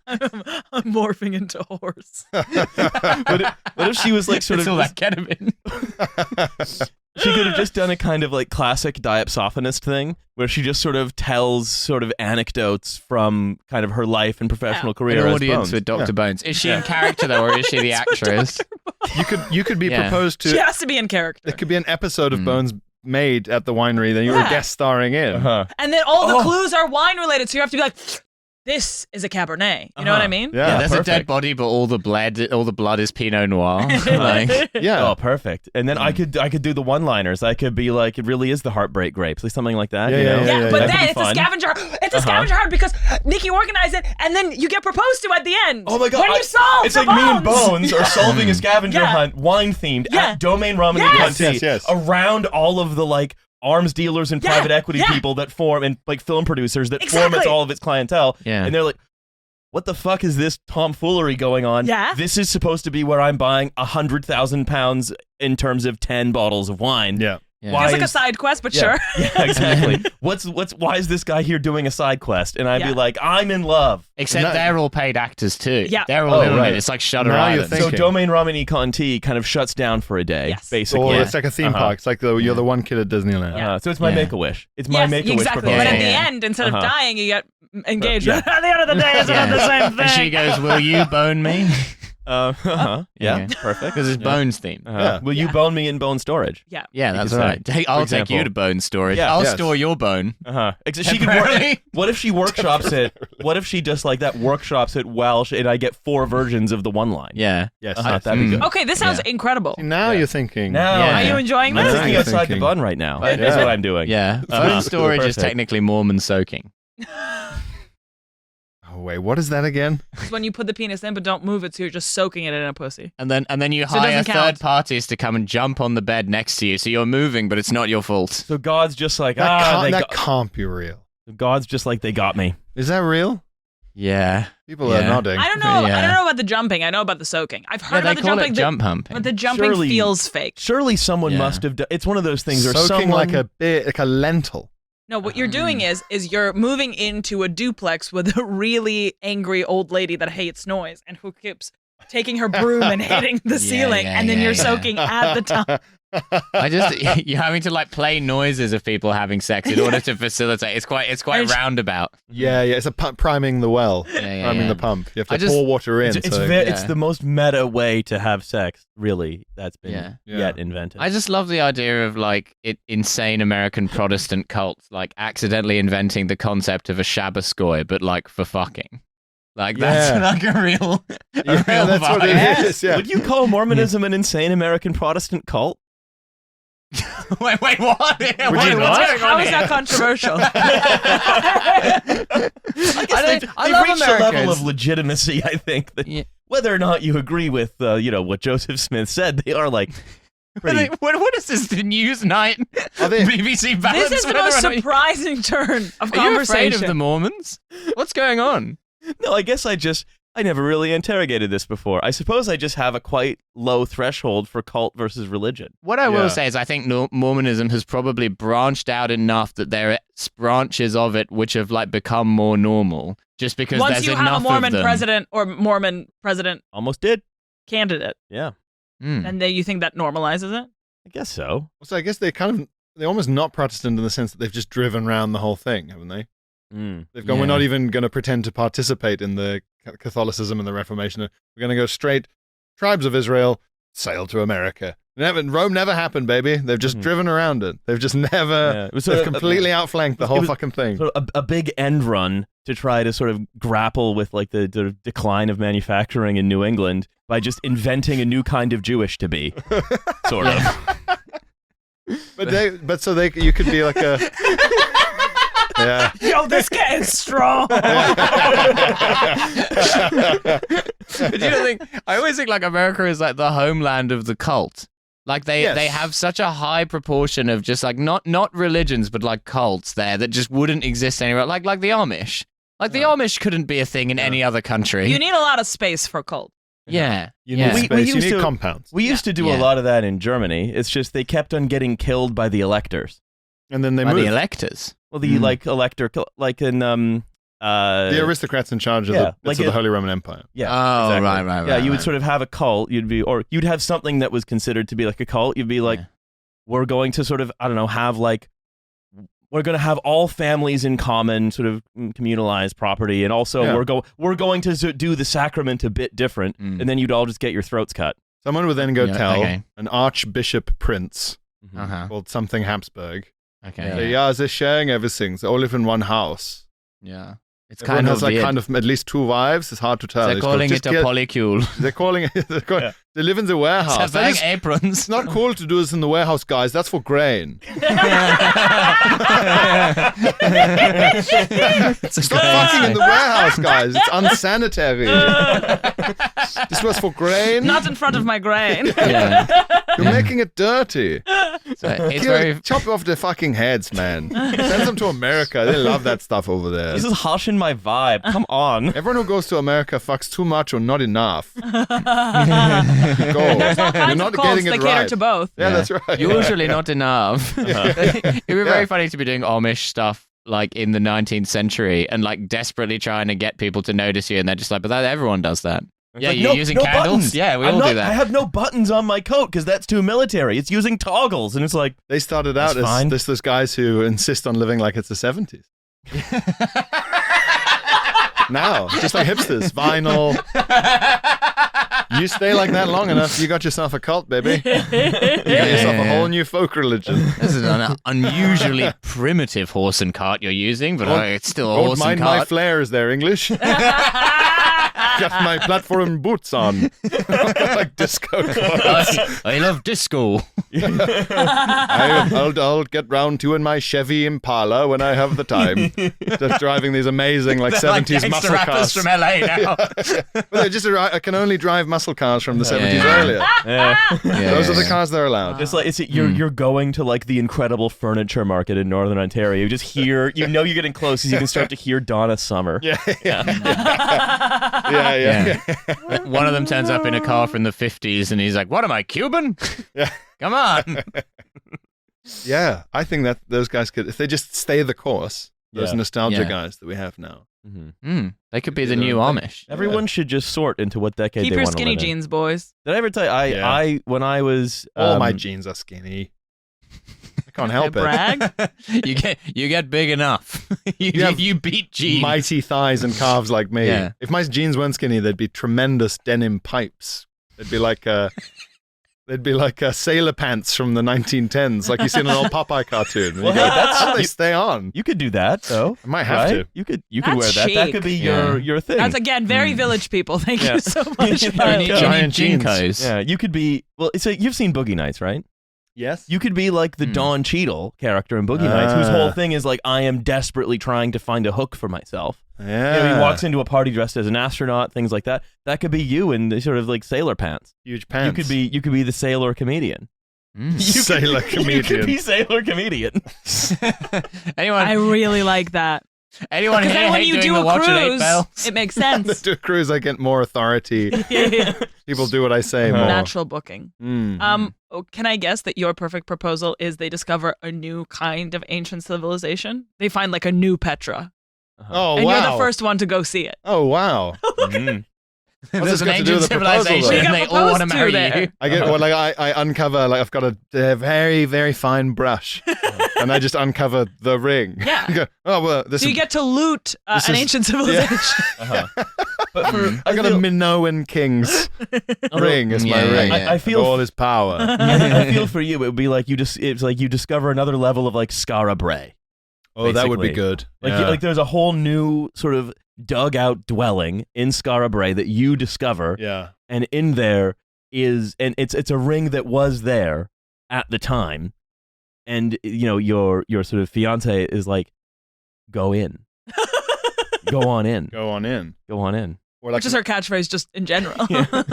Speaker 3: I'm morphing into a horse.
Speaker 4: What if she was like sort
Speaker 1: It's
Speaker 4: of
Speaker 1: all that ketamine.
Speaker 4: She could have just done a kind of like classic diapsophonist thing where she just sort of tells sort of anecdotes from kind of her life and professional career
Speaker 1: An
Speaker 4: as
Speaker 1: audience
Speaker 4: Bones.
Speaker 1: with Dr. Bones. Is she in character, though, or is she the actress?
Speaker 2: You could be
Speaker 1: Yeah.
Speaker 2: proposed
Speaker 3: She
Speaker 2: to.
Speaker 3: has to be in character.
Speaker 2: It could be an episode of
Speaker 1: Mm.
Speaker 2: Bones made at the winery that you were guest starring in.
Speaker 3: And then all the clues are wine related, so you have to be like, this is a Cabernet. You know what I mean?
Speaker 2: Yeah,
Speaker 1: there's
Speaker 4: perfect.
Speaker 1: a dead body, but all the blood is Pinot Noir. Like,
Speaker 2: yeah.
Speaker 4: Oh, perfect. And then I could do the one-liners. I could be like, it really is the heartbreak grapes, like something like that.
Speaker 2: Yeah,
Speaker 4: you know?
Speaker 2: yeah,
Speaker 3: But
Speaker 4: That could
Speaker 3: then
Speaker 4: be
Speaker 3: it's
Speaker 4: fun.
Speaker 3: a scavenger. It's a scavenger hunt because Nikki organized it, and then you get proposed to at the end.
Speaker 4: Oh my god!
Speaker 3: When you solve
Speaker 4: it's
Speaker 3: the
Speaker 4: like me and
Speaker 3: bones.
Speaker 4: Bones are solving a scavenger
Speaker 3: Yeah.
Speaker 4: hunt, wine themed
Speaker 3: Yeah.
Speaker 4: at Domain Ramen
Speaker 3: Yes.
Speaker 4: and Conti,
Speaker 2: Yes.
Speaker 4: around all of the like arms dealers and
Speaker 3: Yeah.
Speaker 4: private equity
Speaker 3: Yeah.
Speaker 4: people that form and like film producers that form
Speaker 3: Exactly.
Speaker 4: its all of its clientele.
Speaker 1: Yeah.
Speaker 4: And they're like, what the fuck is this tomfoolery going on?
Speaker 3: Yeah.
Speaker 4: This is supposed to be where I'm buying 100,000 pounds in terms of 10 bottles of wine.
Speaker 2: Yeah.
Speaker 1: Yeah.
Speaker 4: Why
Speaker 3: It's like a
Speaker 4: is-
Speaker 3: side quest, but
Speaker 4: Yeah.
Speaker 3: sure.
Speaker 4: Yeah, exactly. Why is this guy here doing a side quest? And I'd
Speaker 3: Yeah.
Speaker 4: be like, I'm in love.
Speaker 1: except
Speaker 2: No.
Speaker 1: they're all paid actors too.
Speaker 3: Yeah.
Speaker 1: They're all in
Speaker 2: right.
Speaker 1: it. It's like Shutter
Speaker 2: Now you're
Speaker 1: Island.
Speaker 2: thinking.
Speaker 4: So Domain Ramen and Conti kind of shuts down for a day,
Speaker 3: Yes.
Speaker 4: basically.
Speaker 2: Or
Speaker 1: Yeah.
Speaker 2: it's like a theme
Speaker 4: Uh-huh.
Speaker 2: park. It's like you're the one kid at Disneyland.
Speaker 4: So it's my
Speaker 1: Yeah.
Speaker 4: Make-A-Wish. It's my
Speaker 3: Yes,
Speaker 4: Make-A-Wish
Speaker 3: exactly.
Speaker 4: proposal.
Speaker 3: But at
Speaker 1: Yeah,
Speaker 3: the
Speaker 1: yeah.
Speaker 3: end, instead of
Speaker 4: Uh-huh.
Speaker 3: dying, you get engaged.
Speaker 4: Yeah.
Speaker 3: At the end of the day, it's not the same thing.
Speaker 1: And she goes, "Will you bone me?"
Speaker 4: Yeah,
Speaker 1: Yeah.
Speaker 4: perfect.
Speaker 1: Because it's Bones theme.
Speaker 2: Yeah.
Speaker 4: Will you
Speaker 3: Yeah.
Speaker 4: bone me in bone storage?
Speaker 3: Yeah.
Speaker 1: Yeah, that's
Speaker 4: could say.
Speaker 1: right. I'll take you
Speaker 4: example.
Speaker 1: to bone storage.
Speaker 4: Yeah.
Speaker 1: I'll
Speaker 2: Yes.
Speaker 1: store your bone.
Speaker 4: She could work.
Speaker 1: Temporarily.
Speaker 4: What if she workshops it? What if she just like that workshops it Welsh and I get 4 versions of the one line?
Speaker 1: Yeah.
Speaker 2: Yes.
Speaker 4: That'd be good.
Speaker 3: Okay, this sounds incredible.
Speaker 2: Now you're thinking.
Speaker 4: Now,
Speaker 1: Yeah.
Speaker 3: Are you enjoying
Speaker 4: I'm
Speaker 3: this?
Speaker 2: Now
Speaker 4: thinking
Speaker 2: you're
Speaker 4: outside
Speaker 2: thinking.
Speaker 4: the bun right now.
Speaker 1: Yeah.
Speaker 4: That's what I'm doing.
Speaker 1: Yeah.
Speaker 4: Uh-huh.
Speaker 1: Bone storage is
Speaker 4: Perfect.
Speaker 1: technically Mormon soaking.
Speaker 2: Oh wait, what is that again?
Speaker 3: It's when you put the penis in, but don't move it, so you're just soaking it in a pussy.
Speaker 1: And then you
Speaker 3: So it
Speaker 1: hire
Speaker 3: doesn't count.
Speaker 1: third parties to come and jump on the bed next to you. So you're moving, but it's not your fault.
Speaker 4: So God's just like
Speaker 2: That can't be real.
Speaker 4: God's just like they got me.
Speaker 2: Is that real?
Speaker 1: Yeah.
Speaker 2: People are
Speaker 1: Yeah.
Speaker 2: nodding.
Speaker 3: I don't know. I
Speaker 1: Yeah.
Speaker 3: don't know about the jumping. I know about the soaking. I've heard
Speaker 1: Yeah,
Speaker 3: about
Speaker 1: they
Speaker 3: the
Speaker 1: call
Speaker 3: jumping,
Speaker 1: it jump humping.
Speaker 3: but the jumping
Speaker 4: Surely-
Speaker 3: feels fake.
Speaker 4: Surely someone
Speaker 1: Yeah.
Speaker 4: must have done. It's one of those things. Or
Speaker 2: Soaking
Speaker 4: someone
Speaker 2: like a lentil.
Speaker 3: No, what you're doing is you're moving into a duplex with a really angry old lady that hates noise and who keeps taking her broom and hitting the ceiling, and then you're soaking at the top.
Speaker 1: I just you're having to like play noises of people having sex in order to facilitate. It's quite roundabout.
Speaker 2: Yeah, it's a priming the well,
Speaker 1: Yeah,
Speaker 2: priming
Speaker 1: yeah.
Speaker 2: the pump. You have
Speaker 1: I
Speaker 2: to
Speaker 1: just-
Speaker 2: pour water in.
Speaker 4: It's
Speaker 2: so-
Speaker 4: it's
Speaker 1: Yeah.
Speaker 4: the most meta way to have sex, really. That's been
Speaker 1: Yeah.
Speaker 4: yet invented.
Speaker 1: I just love the idea of like insane American Protestant cults like accidentally inventing the concept of a Shabbaskoy, but like for fucking. Like that's
Speaker 2: Yeah.
Speaker 1: like a real,
Speaker 2: Yeah,
Speaker 1: real
Speaker 2: that's what
Speaker 1: vibe.
Speaker 2: it is. Yeah.
Speaker 4: Would you call Mormonism an insane American Protestant cult?
Speaker 1: wait, what?
Speaker 2: you
Speaker 1: What's
Speaker 2: not?
Speaker 1: going
Speaker 3: How
Speaker 1: on
Speaker 3: is
Speaker 1: here?
Speaker 3: that controversial?
Speaker 1: I
Speaker 4: They've
Speaker 1: love
Speaker 4: reached a level
Speaker 1: Americans.
Speaker 4: of legitimacy, I think, that
Speaker 1: Yeah.
Speaker 4: whether or not you agree with what Joseph Smith said, they are like pretty.
Speaker 1: What is this? The Newsnight?
Speaker 2: Are they-
Speaker 1: BBC balance?
Speaker 3: This is the
Speaker 1: whether
Speaker 3: most
Speaker 1: or not you-
Speaker 3: surprising turn of
Speaker 1: Are you
Speaker 3: conversation.
Speaker 1: afraid of the Mormons? What's going on?
Speaker 4: No, I guess I never really interrogated this before. I suppose I just have a quite low threshold for cult versus religion.
Speaker 1: What I
Speaker 2: Yeah.
Speaker 1: will say is I think Mormonism has probably branched out enough that there are branches of it which have like become more normal just because
Speaker 3: Once
Speaker 1: there's
Speaker 3: you
Speaker 1: enough
Speaker 3: have a Mormon
Speaker 1: of them.
Speaker 3: president or Mormon president
Speaker 4: Almost did.
Speaker 3: candidate,
Speaker 4: Yeah,
Speaker 1: Mm.
Speaker 3: and you think that normalizes it?
Speaker 4: I guess so.
Speaker 2: So I guess they're almost not Protestant in the sense that they've just driven around the whole thing, haven't they? They've gone,
Speaker 1: Yeah.
Speaker 2: we're not even going to pretend to participate in the Catholicism and the Reformation. We're going to go straight, tribes of Israel, sail to America. Rome never happened, baby. They've just driven around it. They've just never,
Speaker 4: Yeah, it was sort
Speaker 2: they've
Speaker 4: of-
Speaker 2: completely outflanked the
Speaker 4: it
Speaker 2: whole
Speaker 4: was
Speaker 2: fucking thing.
Speaker 4: Sort of a big end run to try to sort of grapple with like the decline of manufacturing in New England by just inventing a new kind of Jewish to be, sort of.
Speaker 2: But you could be like a, yeah.
Speaker 3: Yo, this getting strong.
Speaker 1: But you know, I always think like America is like the homeland of the cult. Like they have such a high proportion of just like not religions but like cults there that just wouldn't exist anywhere. Like the Amish. Like the Amish couldn't be a thing in any other country.
Speaker 3: You need a lot of space for cult.
Speaker 1: yeah.
Speaker 2: You need
Speaker 1: yeah.
Speaker 4: We
Speaker 2: space, you
Speaker 4: used
Speaker 2: need
Speaker 4: to-
Speaker 2: compounds.
Speaker 4: We used to do a
Speaker 1: Yeah.
Speaker 4: lot of that in Germany. It's just they kept on getting killed by the electors.
Speaker 2: And then they
Speaker 1: By
Speaker 2: move.
Speaker 1: the electors.
Speaker 4: Well, the like elector, like in
Speaker 2: The aristocrats in charge of
Speaker 4: yeah,
Speaker 2: the bits
Speaker 4: like
Speaker 2: of the
Speaker 4: it-
Speaker 2: Holy Roman Empire.
Speaker 4: yeah.
Speaker 1: Oh,
Speaker 4: exactly.
Speaker 1: right.
Speaker 4: Yeah, you would
Speaker 1: right.
Speaker 4: sort of have a cult. You'd have something that was considered to be like a cult. You'd be like,
Speaker 1: Yeah.
Speaker 4: we're going to sort of, I don't know, we're going to have all families in common, sort of communalized property, and also
Speaker 2: Yeah.
Speaker 4: we're going to do the sacrament a bit different,
Speaker 1: Mm.
Speaker 4: and then you'd all just get your throats cut.
Speaker 2: Someone would then go
Speaker 1: Yeah,
Speaker 2: tell
Speaker 1: okay.
Speaker 2: an archbishop prince called something Habsburg.
Speaker 1: Okay.
Speaker 2: They're sharing everything. They all live in one house.
Speaker 1: Yeah. It's
Speaker 2: Everyone
Speaker 1: kind
Speaker 2: has
Speaker 1: of weird.
Speaker 2: kind of at least 2 wives. It's hard to tell.
Speaker 1: They're calling it a polycule.
Speaker 2: They're calling it. They live in the warehouse.
Speaker 1: They're wearing aprons.
Speaker 2: It's not cool to do this in the warehouse, guys. That's for grain. Stop fucking in the warehouse, guys. It's unsanitary. This was for grain.
Speaker 3: Not in front of my grain.
Speaker 1: Yeah.
Speaker 2: You're making it dirty.
Speaker 1: So it's
Speaker 2: Chop off their fucking heads, man. Send them to America. They love that stuff over there.
Speaker 4: This is harshing my vibe. Come on.
Speaker 2: Everyone who goes to America fucks too much or not enough. Go.
Speaker 3: There's all kinds
Speaker 2: You're not
Speaker 3: of cults
Speaker 2: getting
Speaker 3: that
Speaker 2: it
Speaker 3: cater
Speaker 2: right.
Speaker 3: to both.
Speaker 2: Yeah, that's right.
Speaker 1: Usually not enough. It'd be very funny to be doing Amish stuff like in the 19th century and like desperately trying to get people to notice you, and they're just like, but everyone does that. Yeah,
Speaker 4: like,
Speaker 1: you're using candles?
Speaker 4: Buttons.
Speaker 1: Yeah, we all do that.
Speaker 4: I have no buttons on my coat because that's too military. It's using toggles, and it's like...
Speaker 2: They started out as those guys who insist on living like it's the 70s. Now, just like hipsters, vinyl. You stay like that long enough, you got yourself a cult, baby. You got yourself a whole new folk religion.
Speaker 1: This is an unusually primitive horse and cart you're using, but it's still a horse and
Speaker 2: Don't mind
Speaker 1: cart.
Speaker 2: my flares there, English. Got my platform boots on. Like disco clothes.
Speaker 1: I love disco.
Speaker 2: I'll get round to in my Chevy Impala when I have the time. Just driving these amazing like 70s muscle cars.
Speaker 1: From LA now.
Speaker 2: I can only drive muscle cars from the 70s earlier. Those are the cars that are allowed.
Speaker 4: It's like you're going to like the incredible furniture market in Northern Ontario. You just hear, you're getting close because you can start to hear Donna Summer.
Speaker 2: Yeah.
Speaker 1: One of them turns up in a car from the 50s and he's like, what am I, Cuban?
Speaker 2: Yeah.
Speaker 1: Come on.
Speaker 2: Yeah, I think that those guys could, if they just stay the course, those nostalgia
Speaker 1: Yeah.
Speaker 2: guys that we have now.
Speaker 1: They could be the new Amish.
Speaker 4: Everyone should just sort into what decade
Speaker 3: Keep
Speaker 4: they
Speaker 3: your
Speaker 4: want to
Speaker 3: skinny
Speaker 4: live in.
Speaker 3: jeans, boys.
Speaker 4: Did I ever tell you, I when I was...
Speaker 2: All my jeans are skinny. I can't help it.
Speaker 3: Brag.
Speaker 1: You get big enough. you beat jeans.
Speaker 2: Mighty thighs and calves like me.
Speaker 1: Yeah.
Speaker 2: If my jeans weren't skinny, they'd be tremendous denim pipes. They'd be like sailor pants from the 1910s, like you see in an old Popeye cartoon.
Speaker 4: Well, hey, that's
Speaker 2: how they stay on.
Speaker 4: You could do that, though.
Speaker 2: I might have to.
Speaker 4: You could
Speaker 3: That's
Speaker 4: wear that. That
Speaker 3: chic.
Speaker 4: could be your thing.
Speaker 3: That's again very village people. Thank you so much.
Speaker 4: You
Speaker 3: Milo.
Speaker 4: need
Speaker 2: giant jeans.
Speaker 1: Jinkos.
Speaker 4: Yeah, you could be. Well, so you've seen Boogie Nights, right?
Speaker 2: Yes.
Speaker 4: You could be like the Don Cheadle character in Boogie Nights, whose whole thing is like, I am desperately trying to find a hook for myself.
Speaker 2: Yeah.
Speaker 4: You know, he walks into a party dressed as an astronaut, things like that. That could be you in the sort of like sailor pants.
Speaker 2: Huge pants.
Speaker 4: You could be the sailor comedian.
Speaker 2: Sailor comedian.
Speaker 4: You could be sailor comedian.
Speaker 3: I really like that.
Speaker 1: Anyone
Speaker 3: Because
Speaker 1: here
Speaker 3: then when
Speaker 1: hate
Speaker 3: you
Speaker 1: doing
Speaker 3: do
Speaker 1: the
Speaker 3: a
Speaker 1: watch at 8
Speaker 3: cruise,
Speaker 1: bells?
Speaker 3: it makes sense.
Speaker 2: To a cruise, I get more authority. People do what I say more.
Speaker 3: Natural booking. Can I guess that your perfect proposal is they discover a new kind of ancient civilization? They find like a new Petra.
Speaker 2: Oh,
Speaker 3: And
Speaker 2: wow.
Speaker 3: you're the first one to go see it.
Speaker 2: Oh, wow.
Speaker 1: There's
Speaker 2: this
Speaker 1: an
Speaker 2: got to do
Speaker 1: ancient
Speaker 2: with the proposal,
Speaker 1: civilization
Speaker 2: though?
Speaker 1: and
Speaker 3: You
Speaker 1: they
Speaker 3: got
Speaker 1: all want to
Speaker 3: proposed to
Speaker 1: marry
Speaker 3: there.
Speaker 1: you.
Speaker 2: I get well, like I uncover, like I've got a very, very fine brush, and I just uncover the ring.
Speaker 3: Yeah.
Speaker 2: I go, oh well, this
Speaker 3: So you
Speaker 2: is,
Speaker 3: get to loot
Speaker 2: this
Speaker 3: an
Speaker 2: is-
Speaker 3: ancient civilization.
Speaker 4: But for,
Speaker 2: I got a Minoan king's ring as my
Speaker 1: Yeah,
Speaker 2: ring.
Speaker 1: yeah.
Speaker 4: I feel
Speaker 2: of all his power.
Speaker 4: I feel for you. It would be like it's like you discover another level of like Skara Brae.
Speaker 2: Oh, that would be
Speaker 4: basically.
Speaker 2: good.
Speaker 4: Like
Speaker 2: Yeah.
Speaker 4: like there's a whole new sort of dug out dwelling in Skara Brae that you discover,
Speaker 2: Yeah.
Speaker 4: and in there is it's a ring that was there at the time, and you know your sort of fiance is like, go in, go on in,
Speaker 2: Go on in.
Speaker 4: go on in.
Speaker 2: Or like,
Speaker 3: Which is her catchphrase just in general.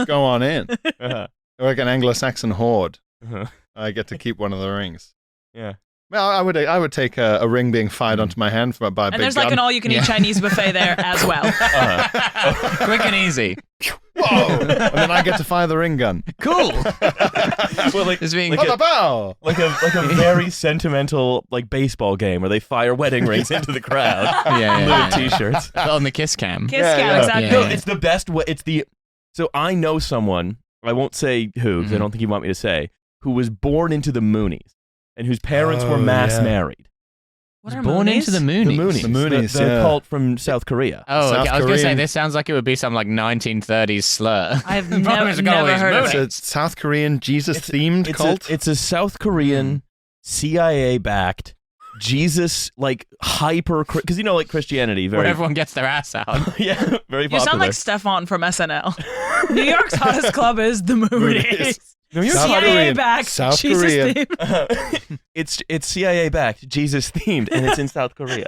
Speaker 2: go on in.
Speaker 4: Uh-huh.
Speaker 2: Or like an Anglo-Saxon horde.
Speaker 4: Uh-huh.
Speaker 2: I get to keep one of the rings.
Speaker 4: Yeah.
Speaker 2: Well, I would take a ring being fired onto my hand by a big
Speaker 3: And there's like
Speaker 2: gun.
Speaker 3: an all-you-can-eat Chinese buffet there as well.
Speaker 1: Quick and easy.
Speaker 2: Whoa! And then I get to fire the ring gun.
Speaker 1: Cool.
Speaker 4: Well, like
Speaker 1: It's being
Speaker 4: like a,
Speaker 2: Pow!
Speaker 4: like a very sentimental like baseball game where they fire wedding rings into the crowd.
Speaker 1: yeah.
Speaker 4: Little t-shirts.
Speaker 1: on the kiss cam.
Speaker 3: Kiss
Speaker 2: Yeah,
Speaker 3: cam,
Speaker 2: yeah.
Speaker 3: exactly.
Speaker 4: No,
Speaker 1: Yeah.
Speaker 4: it's the best way. So I know someone, I won't say who, because I don't think you want me to say, who was born into the Moonies and whose parents were mass
Speaker 2: yeah.
Speaker 4: married.
Speaker 3: What are
Speaker 1: Born into the Moonies.
Speaker 4: The Moonies.
Speaker 2: The Moonies,
Speaker 4: the
Speaker 2: yeah.
Speaker 4: cult from South Korea.
Speaker 1: Oh,
Speaker 2: South
Speaker 1: okay. I was going to say,
Speaker 2: Korean-
Speaker 1: this sounds like it would be some like 1930s slur.
Speaker 3: I've
Speaker 1: The problem is we've got all
Speaker 3: never
Speaker 1: these
Speaker 3: heard of
Speaker 1: Moonies.
Speaker 2: It's a South Korean Jesus-themed cult.
Speaker 4: It's a South Korean CIA-backed Jesus like hyper because like Christianity
Speaker 1: Where
Speaker 4: very
Speaker 1: everyone gets their ass out.
Speaker 4: yeah very
Speaker 3: You
Speaker 4: popular.
Speaker 3: sound like Stefan from SNL. New York's hottest club is the Moonies.
Speaker 4: No, you're
Speaker 2: South
Speaker 3: CIA
Speaker 2: Korean.
Speaker 3: back.
Speaker 2: South
Speaker 3: Jesus
Speaker 2: Korean.
Speaker 3: theme.
Speaker 4: it's CIA backed, Jesus themed, and it's in South Korea.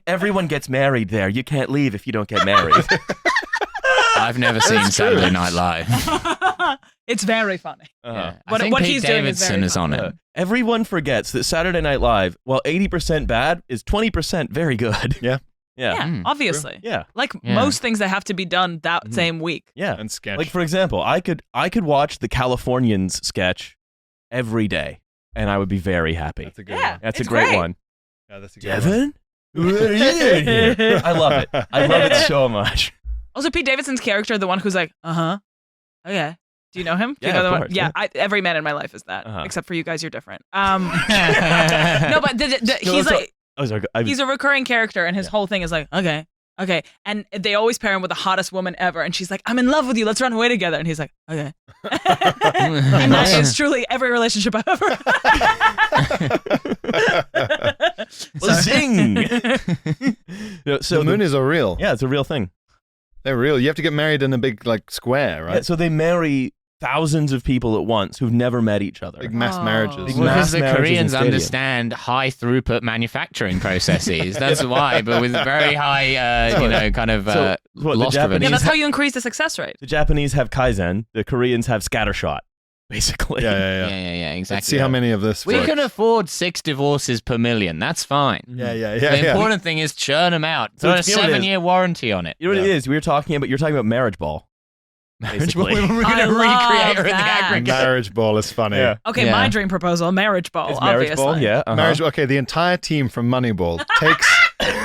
Speaker 4: Everyone gets married there. You can't leave if you don't get married.
Speaker 1: I've never seen Saturday Night Live.
Speaker 3: It's very funny.
Speaker 1: Yeah. I
Speaker 3: What-
Speaker 1: think
Speaker 3: what
Speaker 1: Pete
Speaker 3: he's doing is
Speaker 1: Davidson
Speaker 3: very
Speaker 1: is on it.
Speaker 4: Everyone forgets that Saturday Night Live, while 80% bad, is 20% very good.
Speaker 2: Yeah.
Speaker 4: Yeah.
Speaker 3: Yeah, obviously.
Speaker 4: Yeah.
Speaker 3: Like
Speaker 1: Yeah.
Speaker 3: most things that have to be done that same week.
Speaker 4: Yeah.
Speaker 2: And sketch.
Speaker 4: Like for example, I could watch the Californians sketch every day, and I would be very happy.
Speaker 2: That's a good
Speaker 3: Yeah.
Speaker 2: one.
Speaker 4: That's
Speaker 3: It's
Speaker 4: a great
Speaker 3: great.
Speaker 4: one.
Speaker 2: Yeah, that's a good one.
Speaker 4: Devin, what are you doing here? I love it. I love it so much.
Speaker 3: Also, Pete Davidson's character, the one who's like, okay. Do you know him? Do you
Speaker 4: Yeah,
Speaker 3: know
Speaker 4: of
Speaker 3: the one?
Speaker 4: course,
Speaker 3: Yeah, every man in my life is that,
Speaker 4: Uh-huh.
Speaker 3: except for you guys. You're different. No, but he's
Speaker 4: so-
Speaker 3: like,
Speaker 4: Oh, sorry.
Speaker 3: he's a recurring character, and his whole thing is like, okay, and they always pair him with the hottest woman ever, and she's like, I'm in love with you. Let's run away together, and he's like, okay. And that is truly every relationship I've ever had.
Speaker 4: Zing.
Speaker 2: So the Moonies are real.
Speaker 4: Yeah, it's a real thing.
Speaker 2: They're real. You have to get married in a big like square, right?
Speaker 4: Yeah, so they marry thousands of people at once who've never met each other.
Speaker 2: Big mass
Speaker 3: Oh.
Speaker 2: marriages.
Speaker 4: Big
Speaker 1: Well,
Speaker 4: mass
Speaker 1: because the
Speaker 4: marriages in
Speaker 1: Koreans
Speaker 4: stadiums.
Speaker 1: understand high throughput manufacturing processes. That's why, but with very high, kind of
Speaker 4: So, what, the
Speaker 1: loss
Speaker 3: Yeah,
Speaker 4: Japanese-
Speaker 1: prevention.
Speaker 3: that's how you increase the success rate.
Speaker 4: The Japanese have Kaizen. The Koreans have scattershot, basically.
Speaker 2: Yeah.
Speaker 1: Yeah,
Speaker 2: Let's
Speaker 1: exactly.
Speaker 2: see how many of this.
Speaker 1: We
Speaker 2: works.
Speaker 1: can afford 6 divorces per million. That's fine.
Speaker 2: Yeah.
Speaker 1: The important thing is churn them out.
Speaker 4: So
Speaker 1: Put a
Speaker 4: it's- you know what it is?
Speaker 1: 7-year warranty on it.
Speaker 4: You know what
Speaker 2: Yeah.
Speaker 4: it is? You're talking about marriage ball. Basically.
Speaker 1: We're going
Speaker 3: I
Speaker 1: to
Speaker 3: love
Speaker 1: recreate her in the
Speaker 3: that.
Speaker 1: aggregate.
Speaker 2: Marriage ball is funny.
Speaker 4: Yeah.
Speaker 3: Okay,
Speaker 1: Yeah.
Speaker 3: my dream proposal, marriage ball,
Speaker 4: It's marriage
Speaker 3: obviously.
Speaker 4: ball, yeah. Uh-huh.
Speaker 2: Marriage. Okay, the entire team from Moneyball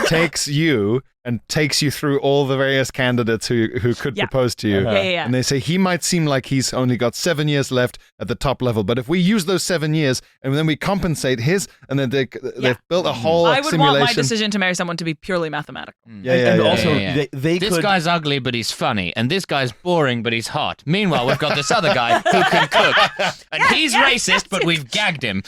Speaker 2: takes you and takes you through all the various candidates who could
Speaker 3: Yeah.
Speaker 2: propose to you.
Speaker 3: Yeah.
Speaker 2: And they say he might seem like he's only got 7 years left at the top level, but if we use those 7 years and then we compensate his, and then they've built a whole
Speaker 3: I would
Speaker 2: simulation.
Speaker 3: want my decision to marry someone to be purely mathematical.
Speaker 2: Yeah,
Speaker 4: and
Speaker 2: yeah.
Speaker 4: also,
Speaker 1: Yeah.
Speaker 4: they
Speaker 1: This
Speaker 4: could.
Speaker 1: guy's ugly, but he's funny, and this guy's boring, but he's hot. Meanwhile, we've got this other guy who can cook, and he's racist, but we've gagged him.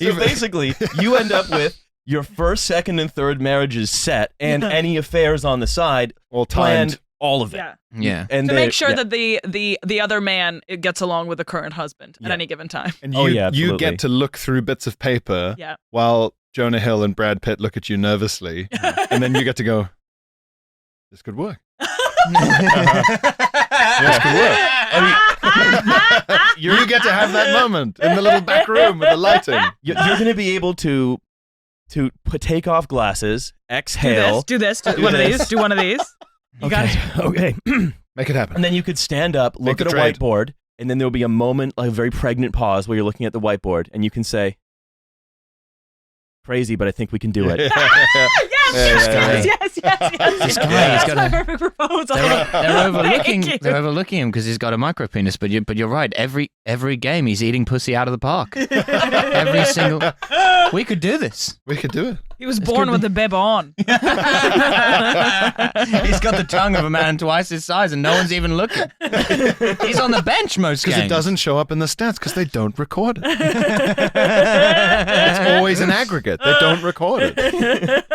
Speaker 4: So basically, you end up with your first, second, and third marriages set, and any affairs on the side
Speaker 2: all
Speaker 4: planned.
Speaker 2: timed.
Speaker 4: All of it.
Speaker 3: Yeah.
Speaker 1: Yeah.
Speaker 4: And
Speaker 3: To
Speaker 4: they-
Speaker 3: make sure
Speaker 4: yeah.
Speaker 3: that the other man gets along with the current husband at
Speaker 4: Yeah.
Speaker 3: any given time.
Speaker 2: And
Speaker 4: Oh,
Speaker 2: you,
Speaker 4: yeah,
Speaker 2: you
Speaker 4: absolutely.
Speaker 2: get to look through bits of paper
Speaker 3: Yeah.
Speaker 2: while Jonah Hill and Brad Pitt look at you nervously. And then you get to go, this could work. You get to have that moment in the little back room with the lighting.
Speaker 4: You're going to be able to take off glasses, exhale.
Speaker 3: Do this. Do
Speaker 4: Do
Speaker 3: one of
Speaker 4: this.
Speaker 3: these. Do one of these. You got it.
Speaker 4: Okay.
Speaker 2: Make it happen.
Speaker 4: And then you could stand up, look
Speaker 2: Make
Speaker 4: at
Speaker 2: the
Speaker 4: a
Speaker 2: trade.
Speaker 4: whiteboard, and then there'll be a moment, like a very pregnant pause where you're looking at the whiteboard, and you can say, crazy, but I think we can do it.
Speaker 3: Yes,
Speaker 2: Yeah.
Speaker 3: yes.
Speaker 1: This guy,
Speaker 3: That's
Speaker 1: he's got
Speaker 3: my
Speaker 1: a-
Speaker 3: perfect proposal.
Speaker 1: They're overlooking.
Speaker 3: Thank you.
Speaker 1: They're overlooking him because he's got a micro penis. But you're right. Every game he's eating pussy out of the park. Every single. We could do this.
Speaker 2: We could do it.
Speaker 3: He was born with the bib on.
Speaker 1: He's got the tongue of a man twice his size, and no one's even looking. He's on the bench most
Speaker 2: Because
Speaker 1: games.
Speaker 2: it doesn't show up in the stats because they don't record it. It's always an aggregate. They don't record it.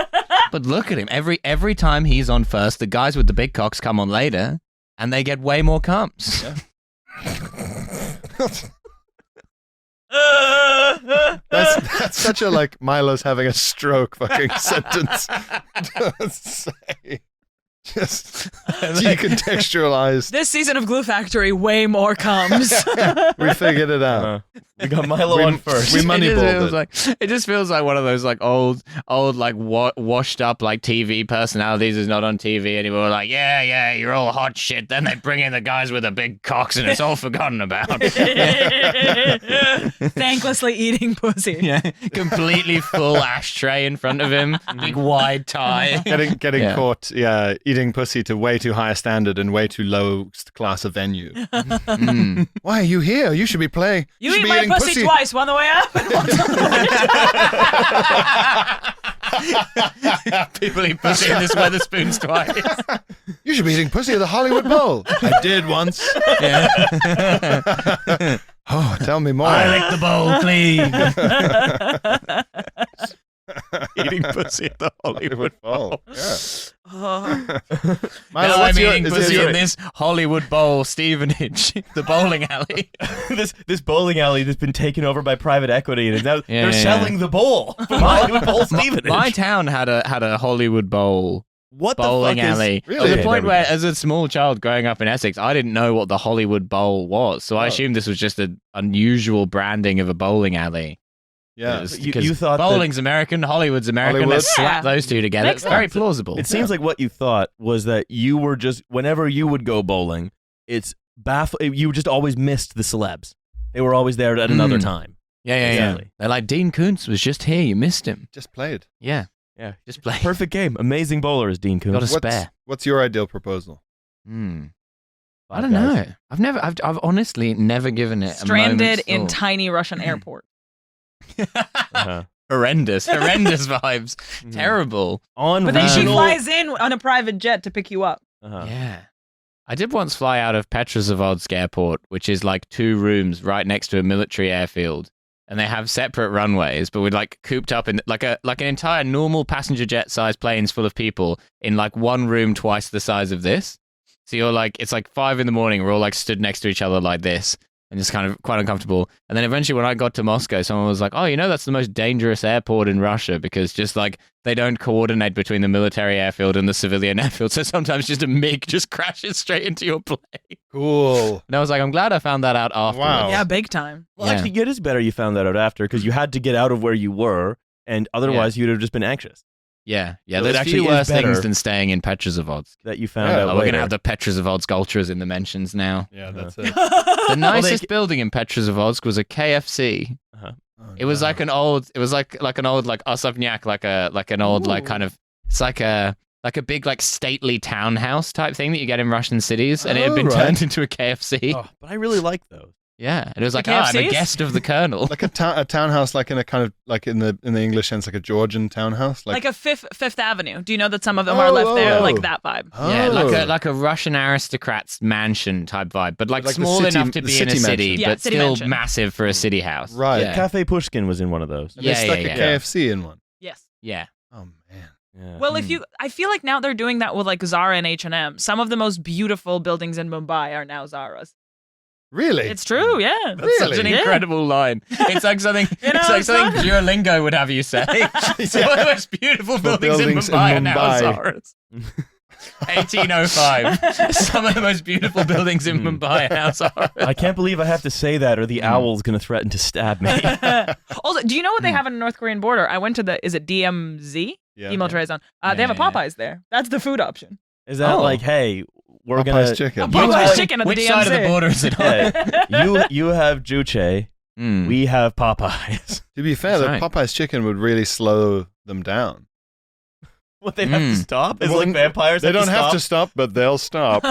Speaker 1: But look at him. Every time he's on first, the guys with the big cocks come on later, and they get way more cumps.
Speaker 2: That's such a like Milo's having a stroke fucking sentence. Don't say. Just decontextualize.
Speaker 3: This season of Glue Factory, way more comes.
Speaker 2: We figured it out.
Speaker 4: We got Milo on first.
Speaker 2: We moneyballed it.
Speaker 1: It just feels like one of those like old like washed up like TV personalities who's not on TV anymore. Like, yeah, you're all hot shit. Then they bring in the guys with the big cocks and it's all forgotten about.
Speaker 3: Thanklessly eating pussy.
Speaker 1: Yeah, completely full ashtray in front of him, big wide tie.
Speaker 2: Getting caught, eating pussy to way too high a standard and way too low class a venue. Why are you here? You should be playing.
Speaker 3: You eat my pussy twice, one on the way up and once on the way down.
Speaker 1: People eat pussy in this Weatherspoons twice.
Speaker 2: You should be eating pussy at the Hollywood Bowl. I did once. Yeah. Oh, tell me more.
Speaker 1: I like the bowl, please. Eating pussy at the Hollywood Bowl.
Speaker 2: Yeah.
Speaker 1: Milo, I'm eating pussy in this Hollywood Bowl, Stevenage, the bowling alley.
Speaker 4: this bowling alley that's been taken over by private equity, and now they're selling the bowl from Hollywood Bowl, Stevenage.
Speaker 1: My town had a Hollywood Bowl. Bowling alley.
Speaker 2: Really?
Speaker 1: To the point where, as a small child growing up in Essex, I didn't know what the Hollywood Bowl was. So I assumed this was just an unusual branding of a bowling alley.
Speaker 2: Yeah,
Speaker 4: you thought
Speaker 1: bowling's American, Hollywood's American. Let's slap those two together. It's very plausible.
Speaker 4: It seems like what you thought was that you were just, whenever you would go bowling, it's you just always missed the celebs. They were always there at another time.
Speaker 1: Yeah.
Speaker 4: Exactly.
Speaker 1: They're like, Dean Koontz was just here. You missed him.
Speaker 2: Just played.
Speaker 1: Yeah, just played.
Speaker 4: Perfect game. Amazing bowler is Dean Koontz.
Speaker 1: Got a spare.
Speaker 2: What's your ideal proposal?
Speaker 1: I don't know. I've honestly never given it
Speaker 3: Stranded
Speaker 1: a
Speaker 3: in
Speaker 1: moment's
Speaker 3: tiny Russian airport.
Speaker 1: Horrendous vibes. Terrible.
Speaker 3: But then she flies in on a private jet to pick you up.
Speaker 1: Yeah. I did once fly out of Petrozavodsk Airport, which is like 2 rooms right next to a military airfield. And they have separate runways, but we're like cooped up in like an entire normal passenger jet sized planes full of people in like one room twice the size of this. So you're like, it's like 5 a.m. We're all like stood next to each other like this. And it's kind of quite uncomfortable. And then eventually when I got to Moscow, someone was like, oh, that's the most dangerous airport in Russia because just like they don't coordinate between the military airfield and the civilian airfield. So sometimes just a MiG just crashes straight into your plane.
Speaker 2: Cool.
Speaker 1: And I was like, I'm glad I found that out afterwards.
Speaker 2: Wow.
Speaker 3: Yeah, big time.
Speaker 4: Well, actually, it is better you found that out after because you had to get out of where you were and otherwise you'd have just been anxious.
Speaker 1: Yeah.
Speaker 4: So
Speaker 1: there's
Speaker 4: actually
Speaker 1: few worse
Speaker 4: better
Speaker 1: things than staying in Petrozavodsk.
Speaker 4: That you found out
Speaker 1: We're
Speaker 4: later.
Speaker 1: going to have the Petrozavodsk ultras in the mentions now.
Speaker 2: Yeah, that's it.
Speaker 1: The nicest building in Petrozavodsk was a KFC.
Speaker 2: Oh,
Speaker 1: it was like an old, like Osovnyak, like an old, like kind of, it's like a big, like stately townhouse type thing that you get in Russian cities. And it had been turned into a KFC.
Speaker 4: Oh, but I really like those.
Speaker 1: Yeah, and it was like, I'm a guest of the colonel.
Speaker 2: Like a townhouse, like in a kind of like in the English sense, like a Georgian townhouse,
Speaker 3: like a Fifth Avenue. Do you know that some of them are left there, like that vibe?
Speaker 1: Yeah, like a Russian aristocrat's mansion type vibe, but like small enough to be in a city, but still massive for a city house.
Speaker 2: Right.
Speaker 1: Yeah.
Speaker 4: Cafe Pushkin was in one of those.
Speaker 2: And they stuck a KFC in one.
Speaker 3: Yes.
Speaker 1: Yeah.
Speaker 2: Oh man.
Speaker 4: Yeah.
Speaker 3: Well, I feel like now they're doing that with like Zara and H&M. Some of the most beautiful buildings in Mumbai are now Zara's.
Speaker 2: Really?
Speaker 3: It's true, yeah.
Speaker 1: That's such an incredible line. It's like something something Duolingo would have you say. Some of the most beautiful buildings in Mumbai are now Zara's. 1805. Some of the most beautiful buildings in Mumbai are now Zara's.
Speaker 4: I can't believe I have to say that or the owl's going to threaten to stab me.
Speaker 3: Also, do you know what they have on the North Korean border? I went to is it DMZ?
Speaker 2: Yeah.
Speaker 3: Demilitarized zone. They have a Popeyes there. That's the food option.
Speaker 4: Is that like, hey, we're
Speaker 2: Popeye's
Speaker 4: gonna
Speaker 2: chicken.
Speaker 3: Popeye's chicken at the
Speaker 1: Which
Speaker 3: DMZ.
Speaker 1: side of the border is it on?
Speaker 4: you have Juche, we have Popeyes.
Speaker 2: To be fair,
Speaker 1: That's
Speaker 2: the Popeye's chicken would really slow them down.
Speaker 4: What, they have to stop? It's like vampires
Speaker 2: They don't have to stop, but they'll stop.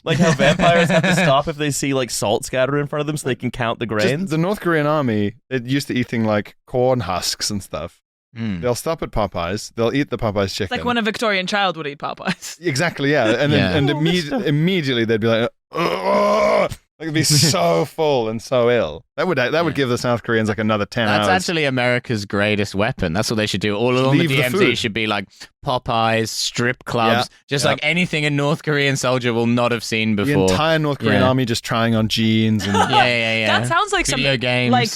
Speaker 4: like how vampires have to stop if they see like salt scattered in front of them so they can count the grains?
Speaker 2: Just the North Korean army, they're used to eating like corn husks and stuff. They'll stop at Popeyes. They'll eat the Popeyes chicken.
Speaker 3: Like when a Victorian child would eat Popeyes.
Speaker 2: Exactly, yeah. And then immediately they'd be like, ugh! Like, it'd be so full and so ill. That would give the South Koreans like another 10 hours.
Speaker 1: That's actually America's greatest weapon. That's what they should do. All along the DMZ
Speaker 2: food.
Speaker 1: should be like Popeyes, strip clubs, like anything a North Korean soldier will not have seen before.
Speaker 2: The entire North Korean army just trying on jeans and
Speaker 1: yeah.
Speaker 3: That sounds like
Speaker 1: video games.
Speaker 3: Like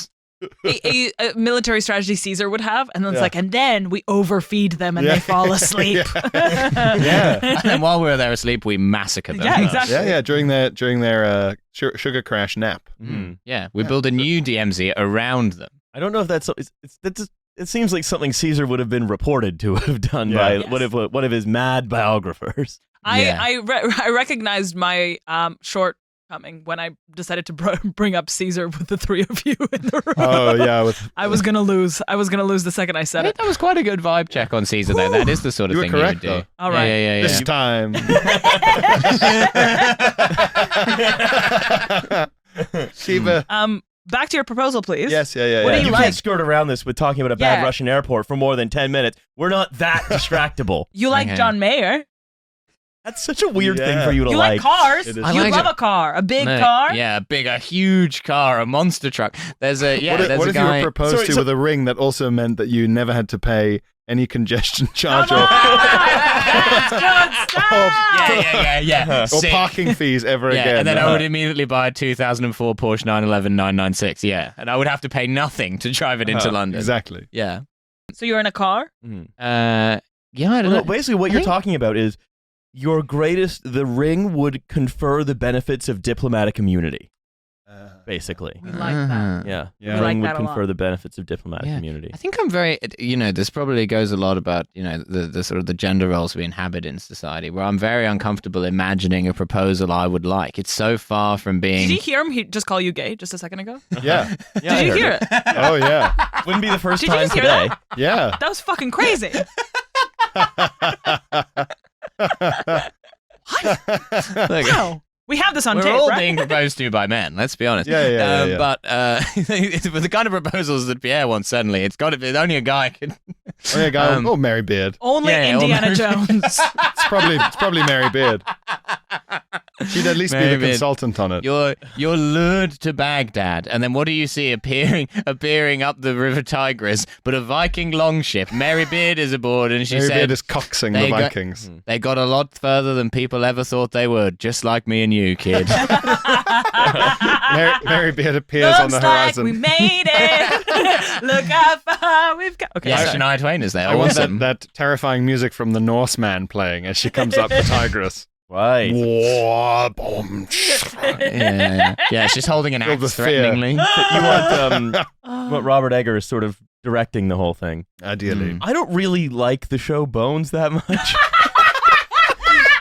Speaker 3: a military strategy Caesar would have, and then it's
Speaker 2: Yeah.
Speaker 3: like, and then we overfeed them and they fall asleep.
Speaker 2: Yeah.
Speaker 1: And while we're there asleep, we massacre them.
Speaker 3: Yeah, exactly.
Speaker 2: Yeah. During their sugar crash nap.
Speaker 4: Mhm.
Speaker 1: Yeah, we build a new DMZ around them.
Speaker 4: I don't know if that's it seems like something Caesar would have been reported to have done
Speaker 2: Yeah.
Speaker 4: by
Speaker 3: Yes.
Speaker 4: one of his mad biographers.
Speaker 1: Yeah.
Speaker 3: I recognized my shortcoming when I decided to bring up Caesar with the three of you in the room.
Speaker 2: Oh yeah,
Speaker 3: I was gonna lose. I was gonna lose the second I
Speaker 1: I
Speaker 3: said
Speaker 1: think
Speaker 3: it.
Speaker 1: that was quite a good vibe check on Caesar, though. That is the sort of
Speaker 2: You were
Speaker 1: thing
Speaker 2: correct,
Speaker 1: you would do.
Speaker 2: though.
Speaker 3: All right.
Speaker 1: Yeah.
Speaker 2: this time. Shiva.
Speaker 3: Back to your proposal, please.
Speaker 2: Yes, yeah.
Speaker 3: What do
Speaker 4: You
Speaker 3: you
Speaker 4: can't
Speaker 3: like?
Speaker 4: skirt around this with talking about a bad
Speaker 3: Yeah.
Speaker 4: Russian airport for more than 10 minutes. We're not that distractible.
Speaker 3: You like
Speaker 1: Okay.
Speaker 3: John Mayer.
Speaker 4: That's such a weird thing
Speaker 2: Yeah.
Speaker 4: for you to
Speaker 3: You like cars.
Speaker 2: It
Speaker 3: You
Speaker 2: is.
Speaker 1: I like
Speaker 3: love
Speaker 1: it.
Speaker 3: a car. A big
Speaker 1: No,
Speaker 3: car.
Speaker 1: Yeah, a huge car, a monster truck. There's a
Speaker 2: What if you
Speaker 1: guy.
Speaker 2: were proposed
Speaker 4: Sorry,
Speaker 2: to
Speaker 4: so-
Speaker 2: with a ring that also meant that you never had to pay any congestion charge
Speaker 3: Come on!
Speaker 2: or
Speaker 3: That's good stuff.
Speaker 1: Yeah.
Speaker 2: or
Speaker 1: Sick.
Speaker 2: parking fees ever
Speaker 1: Yeah,
Speaker 2: again?
Speaker 1: and then I would immediately buy a 2004 Porsche 911 996. Yeah, and I would have to pay nothing to drive it into London.
Speaker 2: Exactly.
Speaker 1: Yeah.
Speaker 3: So you're in a car.
Speaker 4: Mhm.
Speaker 1: Yeah, I don't
Speaker 4: Well,
Speaker 1: know.
Speaker 4: no, basically, what
Speaker 1: I
Speaker 4: you're
Speaker 1: think-
Speaker 4: talking about is the ring would confer the benefits of diplomatic immunity, basically.
Speaker 3: We like that.
Speaker 4: Yeah.
Speaker 2: Yeah.
Speaker 4: The
Speaker 3: We
Speaker 4: ring
Speaker 3: like
Speaker 4: would
Speaker 3: that a
Speaker 4: confer
Speaker 3: lot.
Speaker 4: the benefits of diplomatic
Speaker 1: Yeah.
Speaker 4: immunity.
Speaker 1: I think I'm very, this probably goes a lot about, the sort of the gender roles we inhabit in society, where I'm very uncomfortable imagining a proposal I would like. It's so far from being.
Speaker 3: Did you hear him? He just call you gay just a second ago.
Speaker 2: Yeah.
Speaker 4: Yeah, I
Speaker 3: Did you
Speaker 4: heard
Speaker 3: hear it?
Speaker 2: Oh yeah.
Speaker 4: Wouldn't be the first
Speaker 3: Did you
Speaker 4: time
Speaker 3: just hear
Speaker 4: today.
Speaker 3: that?
Speaker 2: Yeah.
Speaker 3: That was fucking crazy.
Speaker 1: Look,
Speaker 3: Wow. We have this on
Speaker 1: we're
Speaker 3: tape,
Speaker 1: all
Speaker 3: right?
Speaker 1: being proposed to by men. Let's be honest.
Speaker 2: Yeah.
Speaker 1: But for the kind of proposals that Pierre wants, suddenly it's got to be only a guy can.
Speaker 2: Oh yeah, guy.
Speaker 1: Um,
Speaker 2: Mary Beard.
Speaker 3: Only
Speaker 1: Yeah,
Speaker 3: Indiana
Speaker 1: only-
Speaker 3: Jones.
Speaker 2: It's probably Mary Beard. She'd at least
Speaker 1: Mary
Speaker 2: be the
Speaker 1: Beard.
Speaker 2: consultant on it.
Speaker 1: You're lured to Baghdad, and then what do you see appearing up the River Tigris? But a Viking longship. Mary Beard is aboard, and she
Speaker 2: Mary
Speaker 1: said
Speaker 2: Beard is coxing the
Speaker 1: they got-
Speaker 2: Vikings.
Speaker 1: they got a lot further than people ever thought they would, just like me and you, kid.
Speaker 2: Mary Beard appears on
Speaker 3: Looks
Speaker 2: the
Speaker 3: like
Speaker 2: horizon.
Speaker 3: we made it. Look how far we've got. Okay,
Speaker 1: Yeah,
Speaker 3: sorry.
Speaker 1: Shania Twain is there.
Speaker 2: I want
Speaker 1: Awesome.
Speaker 2: that terrifying music from the Norseman playing as she comes up the Tigris.
Speaker 4: Right.
Speaker 2: War bomb.
Speaker 1: Yeah, she's holding an
Speaker 2: Feel the
Speaker 1: axe
Speaker 2: fear.
Speaker 1: threateningly.
Speaker 4: You want Robert Eggers sort of directing the whole thing.
Speaker 2: Ideally.
Speaker 4: I don't really like the show Bones that much.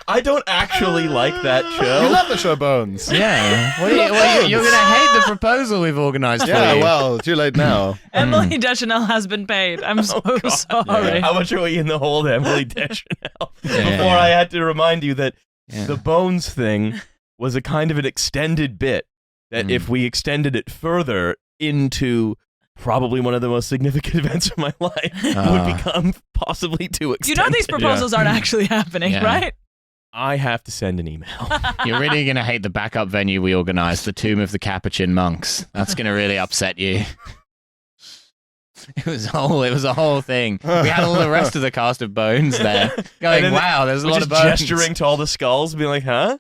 Speaker 4: I don't actually like that
Speaker 2: You
Speaker 4: show.
Speaker 2: love the show Bones.
Speaker 1: Yeah. You're going to hate the proposal we've organised for
Speaker 2: Yeah,
Speaker 1: you.
Speaker 2: well, too late now.
Speaker 3: Emily Deschanel has been paid. I'm so sorry.
Speaker 4: How much are we in the hole, Emily Deschanel?
Speaker 1: Yeah.
Speaker 4: Before I had to remind you that
Speaker 1: Yeah.
Speaker 4: the Bones thing was a kind of an extended bit that if we extended it further into probably one of the most significant events of my life would become possibly too
Speaker 3: You
Speaker 4: extended.
Speaker 3: know these proposals aren't actually happening,
Speaker 1: Yeah.
Speaker 3: right?
Speaker 4: I have to send an email.
Speaker 1: You're really going to hate the backup venue we organised, the Tomb of the Capuchin Monks. That's going to really upset you. It was a whole thing. We had all the rest of the cast of Bones there, going,
Speaker 4: then
Speaker 1: "Wow, there's a
Speaker 4: We're
Speaker 1: lot
Speaker 4: just
Speaker 1: of bones."
Speaker 4: gesturing to all the skulls, being like, huh?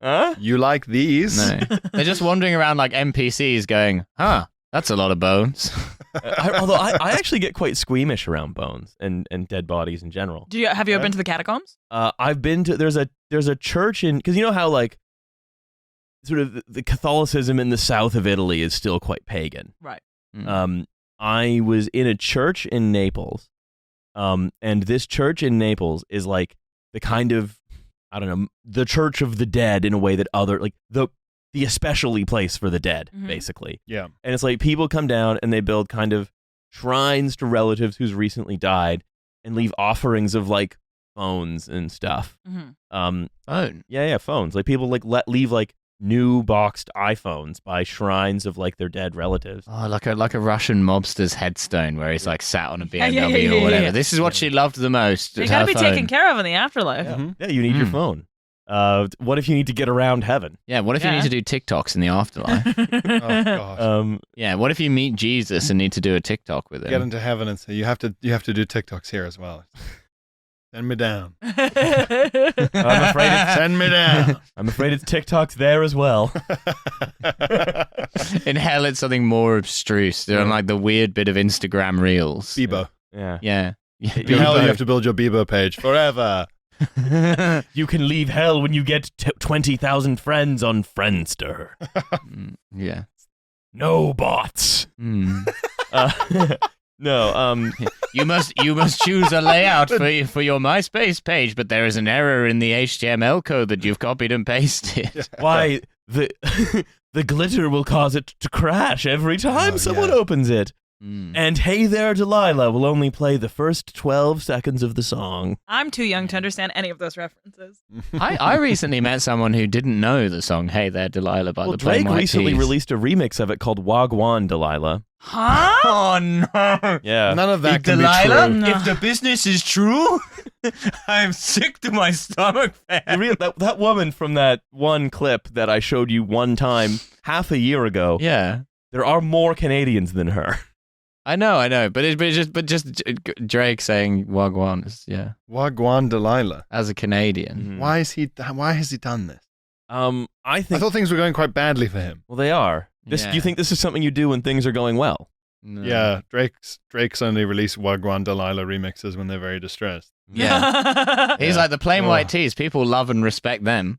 Speaker 4: Huh?
Speaker 2: You like these?
Speaker 1: No, they're just wandering around like NPCs, going, "Huh, that's a lot of bones."
Speaker 4: Although I actually get quite squeamish around bones and dead bodies in general.
Speaker 3: Have you ever been to the catacombs?
Speaker 4: I've been to there's a church in, because you know how like sort of the Catholicism in the south of Italy is still quite pagan.
Speaker 3: Right.
Speaker 4: I was in a church in Naples, and this church in Naples is like the kind of, I don't know, the church of the dead in a way that other, like the especially place for the dead, basically.
Speaker 2: Yeah.
Speaker 4: And it's like people come down and they build kind of shrines to relatives who's recently died and leave offerings of like phones and stuff.
Speaker 3: Mm-hmm.
Speaker 1: Phone.
Speaker 4: Yeah, phones. Like people like leave like new boxed iPhones by shrines of like their dead relatives.
Speaker 1: Oh, like a Russian mobster's headstone where he's like sat on a BMW
Speaker 3: yeah,
Speaker 1: or whatever.
Speaker 3: yeah.
Speaker 1: This is what she loved the most.
Speaker 3: They
Speaker 1: her
Speaker 3: gotta be
Speaker 1: phone.
Speaker 3: taken care of in the afterlife.
Speaker 4: Yeah, you need your phone. What if you need to get around heaven?
Speaker 1: Yeah, what if you
Speaker 3: Yeah.
Speaker 1: need to do TikToks in the afterlife?
Speaker 2: Oh gosh.
Speaker 1: Yeah, what if you meet Jesus and need to do a TikTok with him?
Speaker 2: Get into heaven and say you have to do TikToks here as well. Send me down.
Speaker 4: I'm afraid it's,
Speaker 2: Send me down.
Speaker 4: I'm afraid it's TikTok's there as well.
Speaker 1: In hell, it's something more abstruse. They're on like the weird bit of Instagram reels.
Speaker 2: Bebo.
Speaker 4: Yeah.
Speaker 1: Yeah.
Speaker 2: In hell, you have to build your Bebo page forever.
Speaker 4: You can leave hell when you get 20,000 friends on Friendster.
Speaker 1: Yeah.
Speaker 4: No bots. No.
Speaker 1: You must choose a layout for your MySpace page, but there is an error in the HTML code that you've copied and pasted.
Speaker 4: Why the glitter will cause it to crash every time someone opens it. And Hey There Delilah will only play the first 12 seconds of the song.
Speaker 3: I'm too young to understand any of those references.
Speaker 1: I recently met someone who didn't know the song Hey There Delilah by the Plain
Speaker 4: Drake
Speaker 1: White
Speaker 4: recently
Speaker 1: T's.
Speaker 4: released a remix of it called Wagwan Delilah.
Speaker 3: Huh?
Speaker 1: Oh no!
Speaker 4: Yeah.
Speaker 2: None of that can
Speaker 1: Delilah,
Speaker 2: be true.
Speaker 1: if the business is true, I'm sick to my stomach, man.
Speaker 4: That woman from that one clip that I showed you one time half a year ago,
Speaker 1: Yeah.
Speaker 4: there are more Canadians than her.
Speaker 1: I know, but just Drake saying Wagwan is
Speaker 2: Wagwan Delilah.
Speaker 1: as a Canadian.
Speaker 2: Why has he done this?
Speaker 4: I
Speaker 2: I
Speaker 4: think
Speaker 2: thought things were going quite badly for him.
Speaker 4: well they are. Do
Speaker 1: Yeah.
Speaker 4: you think this is something you do when things are going well?
Speaker 1: No.
Speaker 2: Yeah, Drake's only released Wagwan Delilah remixes when they're very distressed.
Speaker 1: Yeah. He's like the Plain White Tees. People love and respect them.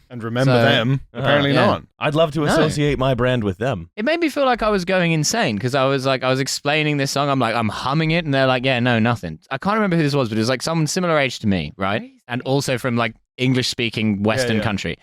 Speaker 2: And remember
Speaker 1: So-
Speaker 2: them? Apparently
Speaker 1: yeah.
Speaker 2: not.
Speaker 4: I'd love to
Speaker 1: No.
Speaker 4: associate my brand with them.
Speaker 1: It made me feel like I was going insane because I was explaining this song. I'm humming it, and they're like, yeah, no, nothing. I can't remember who this was, but it was like someone similar age to me, right?
Speaker 3: Crazy.
Speaker 1: And also from like English speaking Western
Speaker 2: yeah.
Speaker 1: country.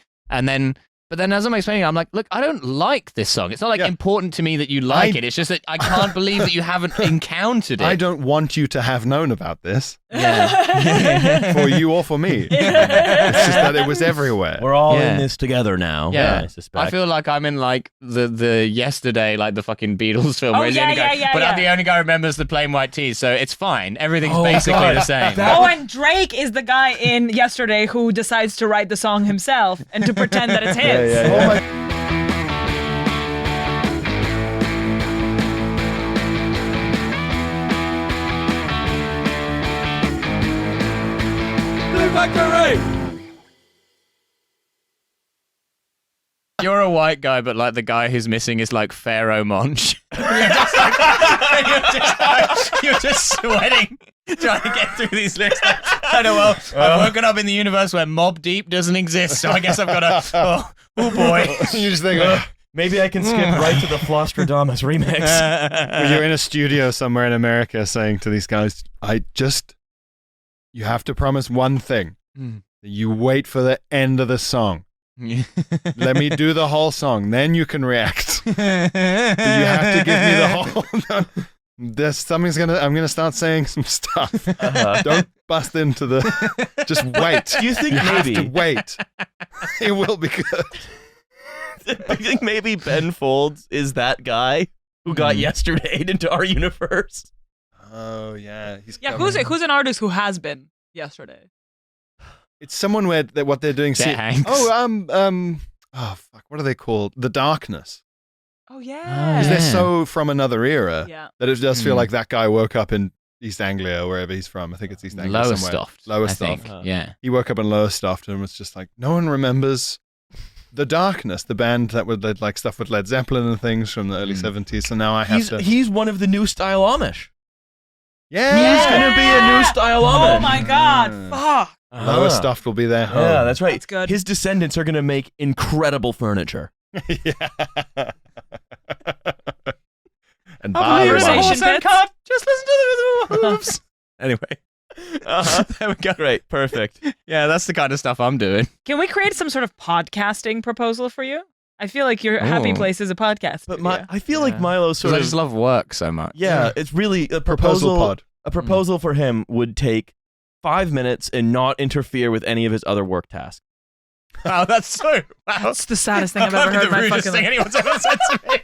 Speaker 1: But then as I'm explaining, I'm like, look, I don't like this song. It's not like important to me that you like it. It's just that I can't believe that you haven't encountered it.
Speaker 2: I don't want you to have known about this
Speaker 1: Yeah.
Speaker 2: for you or for me. It's just that it was everywhere.
Speaker 4: We're all
Speaker 1: Yeah.
Speaker 4: in this together now.
Speaker 1: Yeah.
Speaker 4: I suspect.
Speaker 1: I feel like I'm in like the yesterday, like the fucking Beatles film.
Speaker 3: Oh,
Speaker 1: where he's the
Speaker 3: yeah,
Speaker 1: only guy,
Speaker 3: yeah,
Speaker 1: but
Speaker 3: yeah.
Speaker 1: I'm the only guy who remembers the Plain White Tees, so it's fine. Everything's
Speaker 4: Oh,
Speaker 1: basically
Speaker 4: God.
Speaker 1: the same.
Speaker 3: Oh, and Drake is the guy in Yesterday who decides to write the song himself and to pretend that it's his.
Speaker 2: Oh my.
Speaker 1: You're a white guy, but like the guy who's missing is like Pharaoh Monch. you're just sweating trying to get through these lyrics. I know, well, I've woken up in the universe where Mob Deep doesn't exist, so I guess I've got to. Oh boy.
Speaker 2: You just think,
Speaker 4: Maybe I can skip right to the Flostradamus remix.
Speaker 2: when you're in a studio somewhere in America saying to these guys, you have to promise one thing. You wait for the end of the song. Let me do the whole song, then you can react. You have to give me the whole. I'm gonna start saying some stuff. Don't bust into the. Just wait.
Speaker 4: Do you think
Speaker 2: have
Speaker 4: maybe
Speaker 2: to wait? It will be good.
Speaker 4: Do you think maybe Ben Folds is that guy who got Yesterday into our universe?
Speaker 2: Oh yeah, he's
Speaker 3: Yeah,
Speaker 2: coming.
Speaker 3: who's an artist who has been Yesterday?
Speaker 2: It's someone where what they're doing.
Speaker 1: Chet Hanks.
Speaker 2: Oh fuck, what are they called? The Darkness.
Speaker 3: Oh yeah.
Speaker 2: Because
Speaker 1: Yeah.
Speaker 2: they're so from another era
Speaker 3: Yeah.
Speaker 2: that it does feel like that guy woke up in East Anglia or wherever he's from. I think it's East Anglia somewhere.
Speaker 1: Lowestoft. I
Speaker 2: Lowestoft.
Speaker 1: think. Yeah.
Speaker 2: He woke up in Lowestoft and was just like, no one remembers The Darkness, the band that would like stuff with Led Zeppelin and things from the early 70s. So now I have to.
Speaker 4: He's one of the new style Amish.
Speaker 2: Yeah.
Speaker 4: He's gonna be a new style Amish.
Speaker 3: Oh my god. Fuck.
Speaker 2: Lowestoft will be their home.
Speaker 4: Yeah, that's right.
Speaker 3: That's good.
Speaker 4: His descendants are gonna make incredible furniture.
Speaker 2: Yeah. And
Speaker 3: Conversation
Speaker 2: bars.
Speaker 3: bits.
Speaker 1: Just listen to the hooves. Anyway. There we go.
Speaker 4: Great, perfect.
Speaker 1: Yeah, that's the kind of stuff I'm doing.
Speaker 3: Can we create some sort of podcasting proposal for you? I feel like your happy
Speaker 1: Ooh.
Speaker 3: place is a podcast.
Speaker 4: But
Speaker 3: studio.
Speaker 4: I feel like Milo
Speaker 1: Because
Speaker 4: sort
Speaker 1: I
Speaker 4: of
Speaker 1: just love work so much.
Speaker 4: it's really a
Speaker 2: Proposal pod.
Speaker 4: A proposal for him would take 5 minutes and not interfere with any of his other work tasks.
Speaker 1: Wow, that's so. Wow.
Speaker 3: That's the saddest thing I've ever heard in
Speaker 1: the
Speaker 3: my
Speaker 1: rudest
Speaker 3: fucking
Speaker 1: thing
Speaker 3: life.
Speaker 1: anyone's ever said to me.